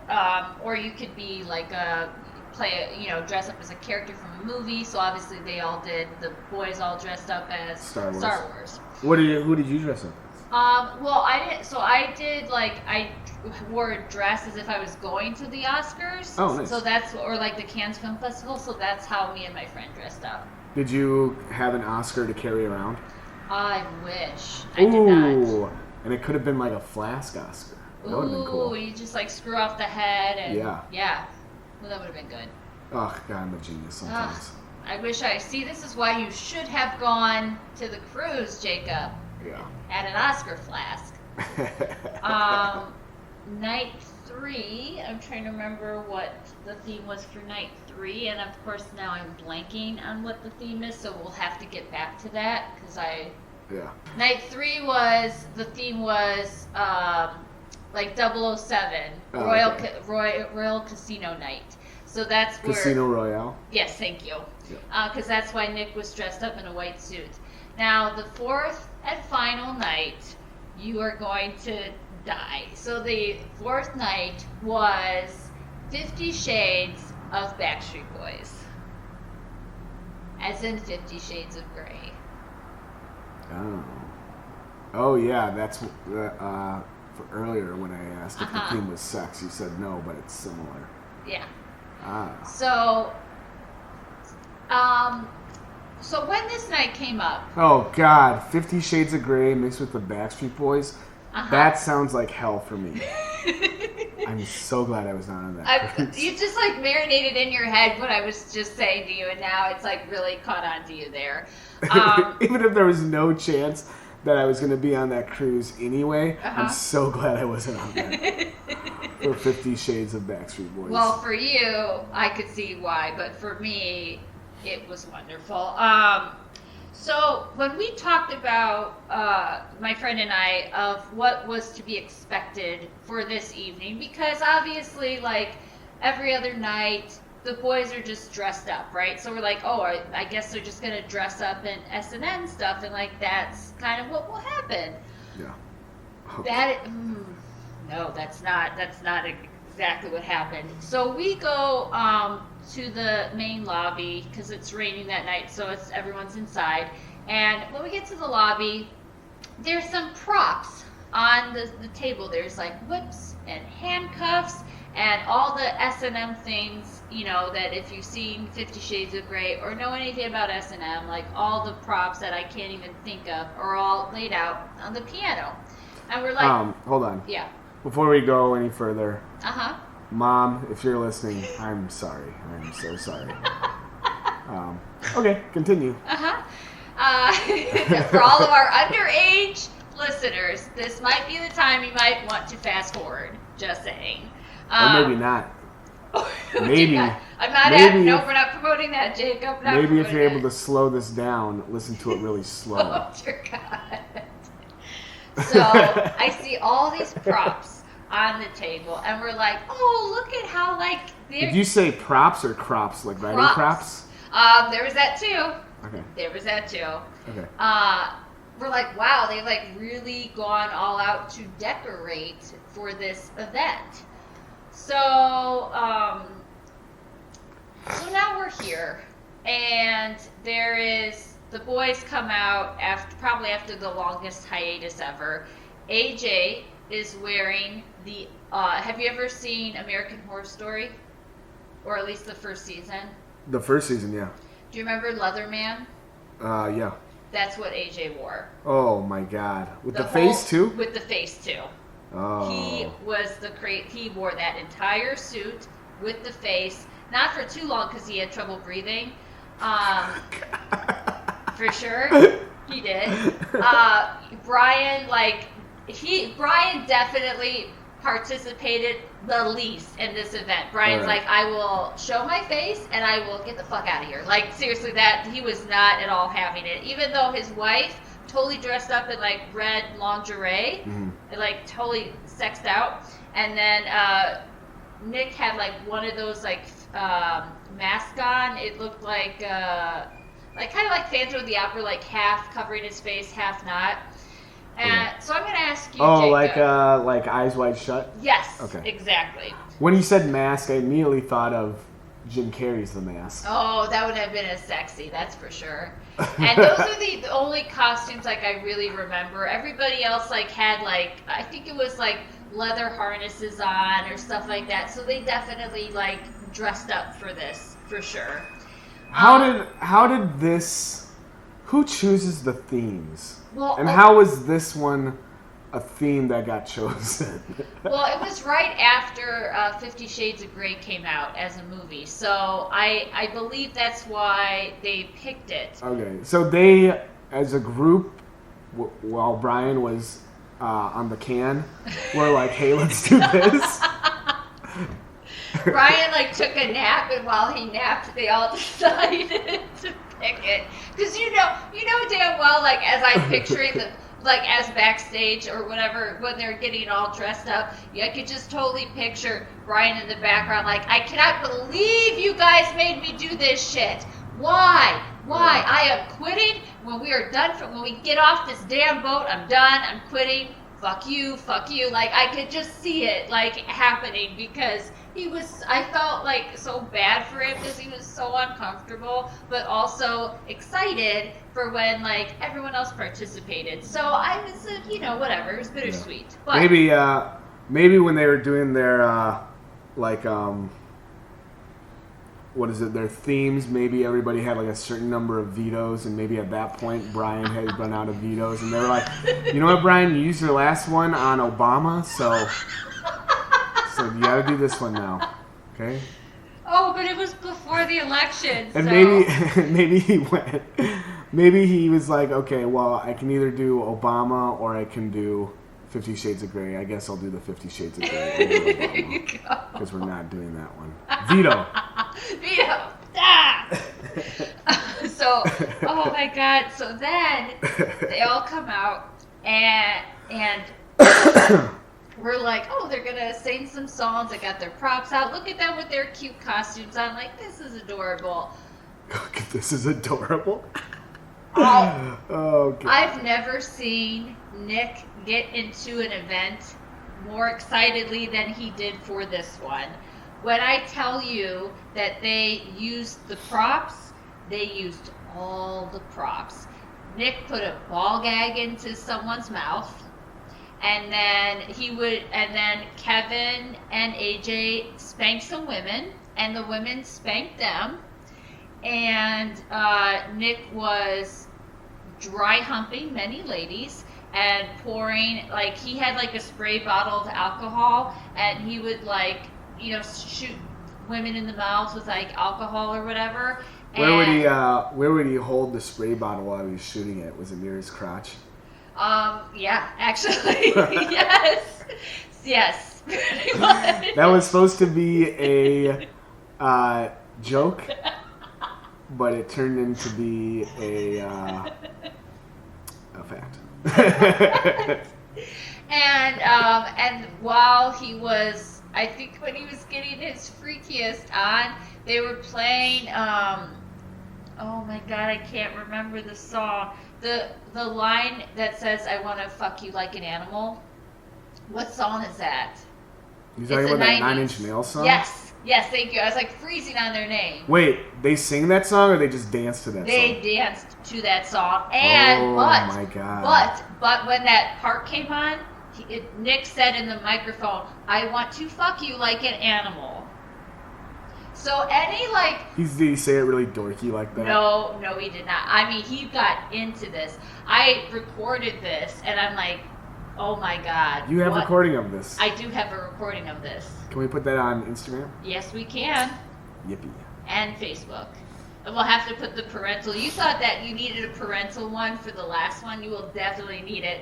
Speaker 1: or you could be like dress up as a character from a movie. So obviously they all did, the boys all dressed up as Star Wars.
Speaker 2: Who did you dress up as?
Speaker 1: Well, I didn't. So I did I wore a dress as if I was going to the Oscars.
Speaker 2: Oh, nice.
Speaker 1: So that's, or like the Cannes Film Festival. So that's how me and my friend dressed up.
Speaker 2: Did you have an Oscar to carry around?
Speaker 1: I wish. I did not.
Speaker 2: And it could have been like a flask Oscar. That would have been cool.
Speaker 1: Ooh, you just like screw off the head and
Speaker 2: yeah.
Speaker 1: Well, that would have been good.
Speaker 2: Oh God, I'm a genius sometimes.
Speaker 1: I wish see. This is why you should have gone to the cruise, Jacob.
Speaker 2: Yeah.
Speaker 1: At an Oscar flask. Night 3, I'm trying to remember what the theme was for night 3, and of course now I'm blanking on what the theme is, so we'll have to get back to that, because
Speaker 2: Yeah.
Speaker 1: Night 3 the theme was like 007, Royal Casino Night. So that's where...
Speaker 2: Casino Royale?
Speaker 1: Yes, thank you.
Speaker 2: Yeah.
Speaker 1: Because that's why Nick was dressed up in a white suit. Now, the 4th and final night, you are going to die. So the 4th night was 50 Shades of Backstreet Boys. As in 50 Shades of Grey.
Speaker 2: Oh yeah, that's for earlier when I asked if the theme was sex, you said no, but it's similar.
Speaker 1: Yeah.
Speaker 2: Ah.
Speaker 1: So when this night came up...
Speaker 2: Oh God, 50 Shades of Grey mixed with the Backstreet Boys? That sounds like hell for me. I'm so glad I was not on that.
Speaker 1: You just marinated in your head what I was just saying to you, and now it's really caught on to you there.
Speaker 2: Even if there was no chance that I was going to be on that cruise anyway, I'm so glad I wasn't on that. For 50 Shades of Backstreet Boys.
Speaker 1: Well, for you, I could see why, but for me, it was wonderful. So when we talked about, my friend and I, of what was to be expected for this evening, because obviously, every other night, the boys are just dressed up, right? So we're I guess they're just going to dress up in S&M stuff, and that's kind of what will happen.
Speaker 2: Yeah.
Speaker 1: Okay. No, that's not exactly what happened. So we go to the main lobby because it's raining that night, so everyone's inside, And when we get to the lobby, there's some props on the table. There's like whips and handcuffs and all the S&M things, you know, that if you've seen 50 Shades of Grey or know anything about S&M, like all the props that I can't even think of are all laid out on the piano. And we're like...
Speaker 2: hold on.
Speaker 1: Yeah.
Speaker 2: Before we go any further,
Speaker 1: Uh-huh.
Speaker 2: Mom, if you're listening, I'm sorry. I'm so sorry. Okay, continue.
Speaker 1: Uh-huh. For all of our underage listeners, this might be the time you might want to fast forward. Just saying.
Speaker 2: Or maybe not. Maybe.
Speaker 1: I'm not we're not promoting that, Jacob.
Speaker 2: Maybe if you're able to slow this down, listen to it really slow.
Speaker 1: Oh, dear God. So I see all these props on the table, and we're like, oh, look at how, like...
Speaker 2: Did you say props or crops? Like riding crops?
Speaker 1: There was that, too.
Speaker 2: Okay.
Speaker 1: There was that, too.
Speaker 2: Okay.
Speaker 1: We're like, wow, they've, like, really gone all out to decorate for this event. So now we're here, and the boys come out probably after the longest hiatus ever. AJ is wearing the, have you ever seen American Horror Story? Or at least the first season?
Speaker 2: The first season, yeah.
Speaker 1: Do you remember Leatherman?
Speaker 2: Yeah.
Speaker 1: That's what AJ wore.
Speaker 2: Oh my God. With the face too?
Speaker 1: With the face too.
Speaker 2: Oh.
Speaker 1: He wore that entire suit with the face, not for too long because he had trouble breathing. For sure, he did. Brian definitely participated the least in this event. Brian's like, I will show my face and I will get the fuck out of here. Like, seriously, that he was not at all having it. Even though his wife totally dressed up in like red lingerie, like totally sexed out, and then Nick had like one of those like mask on. It looked like kind of like Phantom of the Opera, like half covering his face, half not. And so I'm going to ask you, Jacob.
Speaker 2: like Eyes Wide Shut?
Speaker 1: Yes,
Speaker 2: okay.
Speaker 1: Exactly.
Speaker 2: When you said mask, I immediately thought of Jim Carrey's The Mask.
Speaker 1: Oh, that would have been as sexy, that's for sure. And those are the only costumes like I really remember. Everybody else like had like, I think it was like leather harnesses on or stuff like that. So they definitely like dressed up for this, for sure.
Speaker 2: How did this, who chooses the themes?
Speaker 1: Well,
Speaker 2: and how was this one a theme that got chosen?
Speaker 1: Well, it was right after 50 Shades of Grey came out as a movie, so I believe that's why they picked it.
Speaker 2: Okay, so they, as a group, while Brian was on the can, were like, hey, let's do this.
Speaker 1: Brian like took a nap, and while he napped, they all decided to pick it. Because you know damn well, like as I'm picturing the, like as backstage or whatever, when they're getting all dressed up, I could just totally picture Brian in the background, like, I cannot believe you guys made me do this shit. Why? I am quitting. When we are done, when we get off this damn boat, I'm done. I'm quitting. Fuck you. Like, I could just see it, like, happening because I felt like so bad for him because he was so uncomfortable, but also excited for when, like, everyone else participated. So I was, whatever. It was bittersweet. Yeah. But
Speaker 2: maybe when they were doing their, their themes, maybe everybody had like a certain number of vetoes, and maybe at that point Brian had run out of vetoes, and they were like, you know what, Brian, you used your last one on Obama, so you gotta do this one now, okay?
Speaker 1: Oh, but it was before the election,
Speaker 2: and
Speaker 1: so.
Speaker 2: maybe he was like, okay, well, I can either do Obama or I can do 50 Shades of Grey. I guess I'll do the 50 Shades of Grey.
Speaker 1: There you go.
Speaker 2: Because we're not doing that one. Veto.
Speaker 1: Ah! So, oh my God. So then they all come out and we're like, oh, they're going to sing some songs. They got their props out. Look at them with their cute costumes on. Like, this is adorable.
Speaker 2: This is adorable.
Speaker 1: Oh,
Speaker 2: okay.
Speaker 1: I've never seen Nick get into an event more excitedly than he did for this one. When I tell you that they used the props, they used all the props. Nick put a ball gag into someone's mouth. And then Kevin and AJ spanked some women, and the women spanked them. And Nick was dry humping many ladies and pouring, like, he had like a spray bottle of alcohol, and he would, like, you know, shoot women in the mouth with like alcohol or whatever.
Speaker 2: Where would he hold the spray bottle while he was shooting it? Was it near his crotch?
Speaker 1: Yeah, actually, yes, yes, pretty much.
Speaker 2: That was supposed to be a joke, but it turned into be a fact.
Speaker 1: And while he was, I think when he was getting his Freakiest on, they were playing, oh my god, I can't remember the song. The line that says, "I want to fuck you like an animal." What song is that?
Speaker 2: You talking about that 9 Inch Nails song?
Speaker 1: Yes, thank you. I was like freezing on their name.
Speaker 2: Wait, they sing that song or they just dance to that song?
Speaker 1: They danced to that song. And,
Speaker 2: my god.
Speaker 1: But when that part came on, Nick said in the microphone, "I want to fuck you like an animal." So any, like...
Speaker 2: Did he say it really dorky like that?
Speaker 1: No, he did not. I mean, he got into this. I recorded this, and I'm like, oh my god.
Speaker 2: You have recording of this?
Speaker 1: I do have a recording of this.
Speaker 2: Can we put that on Instagram?
Speaker 1: Yes, we can.
Speaker 2: Yippee.
Speaker 1: And Facebook. And we'll have to put the parental... You thought that you needed a parental one for the last one. You will definitely need it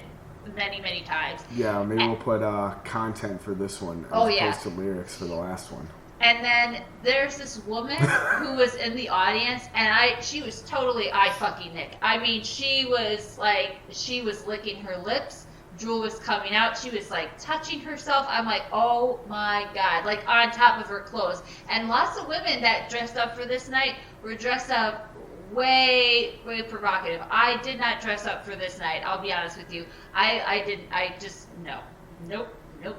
Speaker 1: many, many times.
Speaker 2: Yeah, maybe we'll put content for this one as opposed to lyrics for the last one.
Speaker 1: And then there's this woman who was in the audience, and she was totally fucking Nick. I mean, she was licking her lips. Drool was coming out. She was like touching herself. I'm like, oh my god, like on top of her clothes. And lots of women that dressed up for this night were dressed up way, way provocative. I did not dress up for this night. I'll be honest with you. Nope,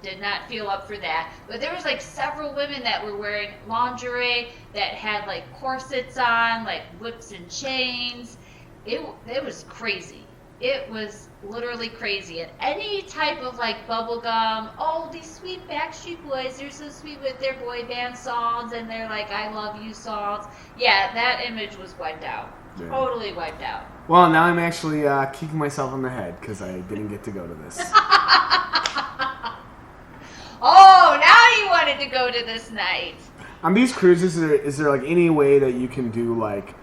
Speaker 1: did not feel up for that. But there was like several women that were wearing lingerie that had like corsets on, like whips and chains. It was crazy. It was literally crazy. And any type of like bubblegum, oh, these sweet Backstreet Boys, they're so sweet with their boy band songs and their like I love you songs. Yeah, that image was wiped out. Yeah. Totally wiped out.
Speaker 2: Well, now I'm actually kicking myself on the head because I didn't get to go to this.
Speaker 1: Oh, now you wanted to go to this night.
Speaker 2: On these cruises, is there like any way that you can do like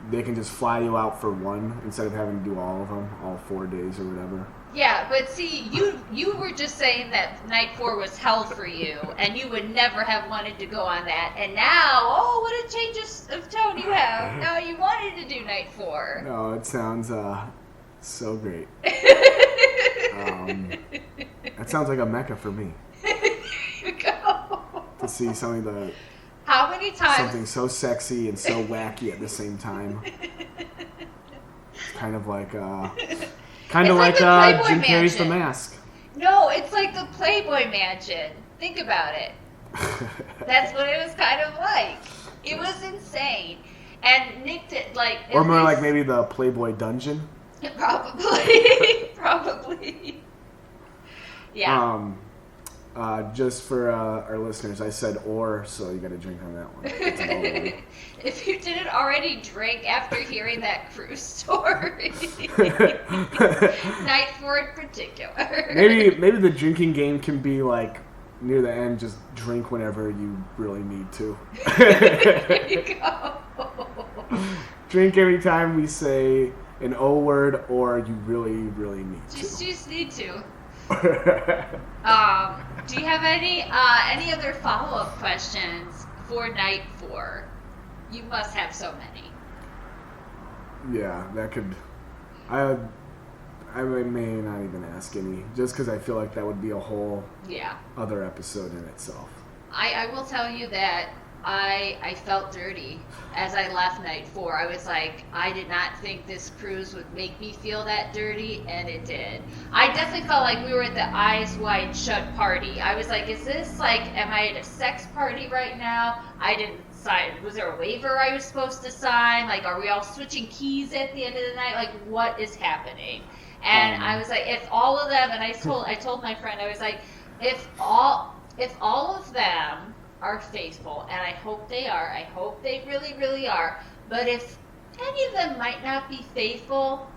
Speaker 2: they can just fly you out for one instead of having to do all of them, all 4 days or whatever?
Speaker 1: Yeah, but see, you were just saying that night 4 was hell for you, and you would never have wanted to go on that. And now, oh, what a change of tone you have. Now you wanted to do night 4.
Speaker 2: No, it sounds so great. That sounds like a mecca for me.
Speaker 1: You go.
Speaker 2: To see something
Speaker 1: How many times?
Speaker 2: Something so sexy and so wacky at the same time. Kind of like Jim Carrey's The Mask.
Speaker 1: No, it's like the Playboy Mansion. Think about it. That's what it was kind of like. It was insane. And Nick did like...
Speaker 2: Or more like maybe the Playboy Dungeon?
Speaker 1: Probably. Probably. Yeah.
Speaker 2: Just for our listeners, I said or, so you got to drink on that one. It's an old one.
Speaker 1: If you didn't already drink after hearing that cruise story, night 4 in particular.
Speaker 2: Maybe the drinking game can be like near the end, just drink whenever you really need to.
Speaker 1: There you go.
Speaker 2: Drink every time we say an O word or you really, really need to.
Speaker 1: Just need to. Do you have any other follow-up questions for night 4? You must have so many.
Speaker 2: Yeah, that could. I may not even ask any, just because I feel like that would be a whole other episode in itself.
Speaker 1: I will tell you that I felt dirty as I left night 4. I was like, I did not think this cruise would make me feel that dirty, and it did. I definitely felt like we were at the Eyes Wide Shut party. I was like, is this like, am I at a sex party right now? I didn't sign. Was there a waiver I was supposed to sign? Like, are we all switching keys at the end of the night? Like, what is happening? And I was like, if all of them, and I told my friend, I was like, if all of them are faithful, and I hope they are. I hope they really, really are. But if any of them might not be faithful,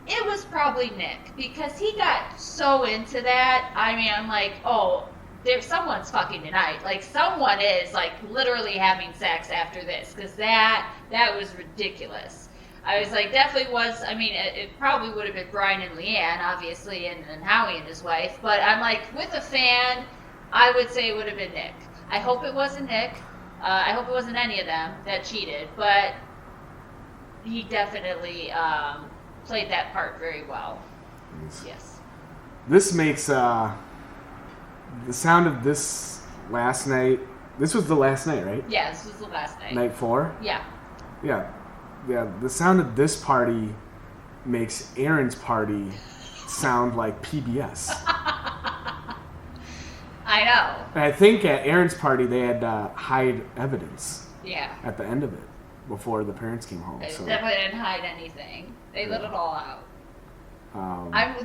Speaker 1: it was probably Nick, because he got so into that. I mean, I'm like, oh, someone's fucking tonight. Like, someone is like literally having sex after this, because that was ridiculous. I was like, definitely was. I mean, it probably would have been Brian and Leanne, obviously, and Howie and his wife. But I'm like, with a fan, I would say it would have been Nick. I hope it wasn't Nick. I hope it wasn't any of them that cheated, but he definitely played that part very well. Yes.
Speaker 2: This makes the sound of this last night. This was the last night, right?
Speaker 1: Yeah, this was the last night.
Speaker 2: Night 4?
Speaker 1: Yeah.
Speaker 2: Yeah. Yeah, the sound of this party makes Aaron's party sound like PBS.
Speaker 1: I know.
Speaker 2: And I think at Aaron's party they had to hide evidence.
Speaker 1: Yeah.
Speaker 2: At the end of it, before the parents came home.
Speaker 1: They
Speaker 2: so.
Speaker 1: definitely didn't hide anything. They let it all out.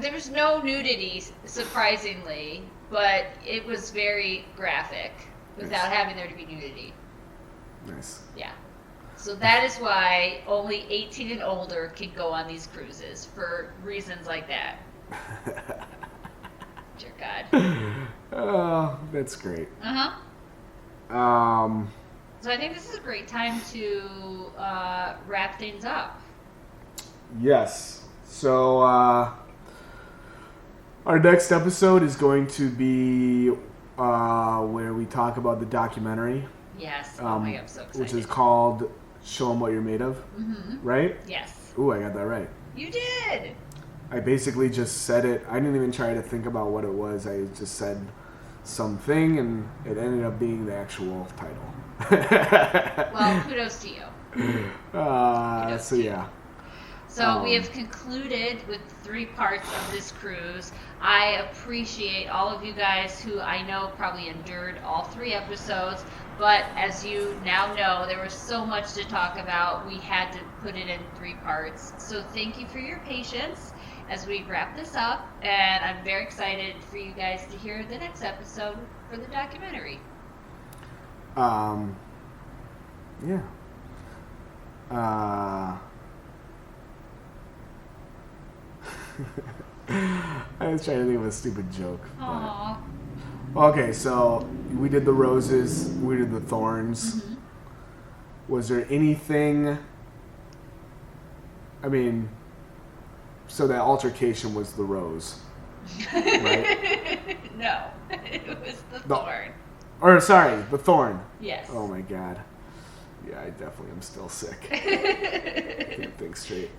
Speaker 1: There was no nudity, surprisingly, but it was very graphic without having there to be nudity.
Speaker 2: Nice.
Speaker 1: Yeah. So that is why only 18 and older can go on these cruises, for reasons like that. Dear God.
Speaker 2: Oh, that's great.
Speaker 1: So I think this is a great time to wrap things up.
Speaker 2: Yes. So our next episode is going to be where we talk about the documentary.
Speaker 1: Yes. Oh my God, I'm so excited.
Speaker 2: Which is called Show 'Em What You're Made Of.
Speaker 1: Mm-hmm.
Speaker 2: Right?
Speaker 1: Yes.
Speaker 2: Ooh, I got that right.
Speaker 1: You did.
Speaker 2: I basically just said it. I didn't even try to think about what it was. I just said something, and it ended up being the actual title.
Speaker 1: Well, kudos to you.
Speaker 2: So yeah.
Speaker 1: So we have concluded with 3 parts of this cruise. I appreciate all of you guys who I know probably endured all 3 episodes, but as you now know, there was so much to talk about. We had to put it in 3 parts. So thank you for your patience as we wrap this up, and I'm very excited for you guys to hear the next episode for the documentary.
Speaker 2: Yeah. I was trying to think of a stupid joke.
Speaker 1: Aww.
Speaker 2: Okay, so we did the roses, we did the thorns.
Speaker 1: Mm-hmm.
Speaker 2: Was there anything... I mean, so that altercation was the rose, right?
Speaker 1: No, it was the thorn.
Speaker 2: Or, sorry, the thorn.
Speaker 1: Yes.
Speaker 2: Oh my God. Yeah, I definitely am still sick. Can't think straight.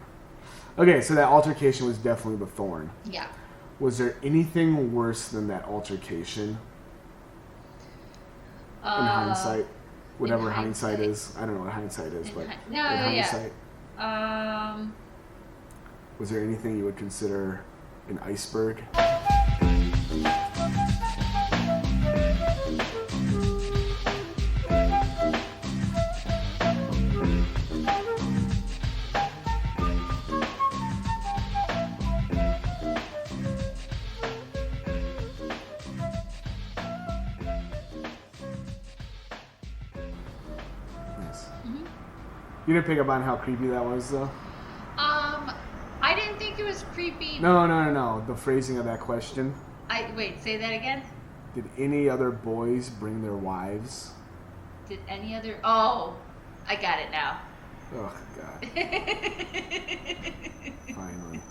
Speaker 2: Okay, so that altercation was definitely the thorn.
Speaker 1: Yeah.
Speaker 2: Was there anything worse than that altercation? In hindsight? Whatever hindsight is. I don't know what hindsight is, but in hindsight. Was there anything you would consider an iceberg? You didn't pick up on how creepy that was, though?
Speaker 1: I didn't think it was creepy.
Speaker 2: No. The phrasing of that question.
Speaker 1: Wait, say that again?
Speaker 2: Did any other boys bring their wives?
Speaker 1: Did any other... Oh, I got it now.
Speaker 2: Oh, God. Finally.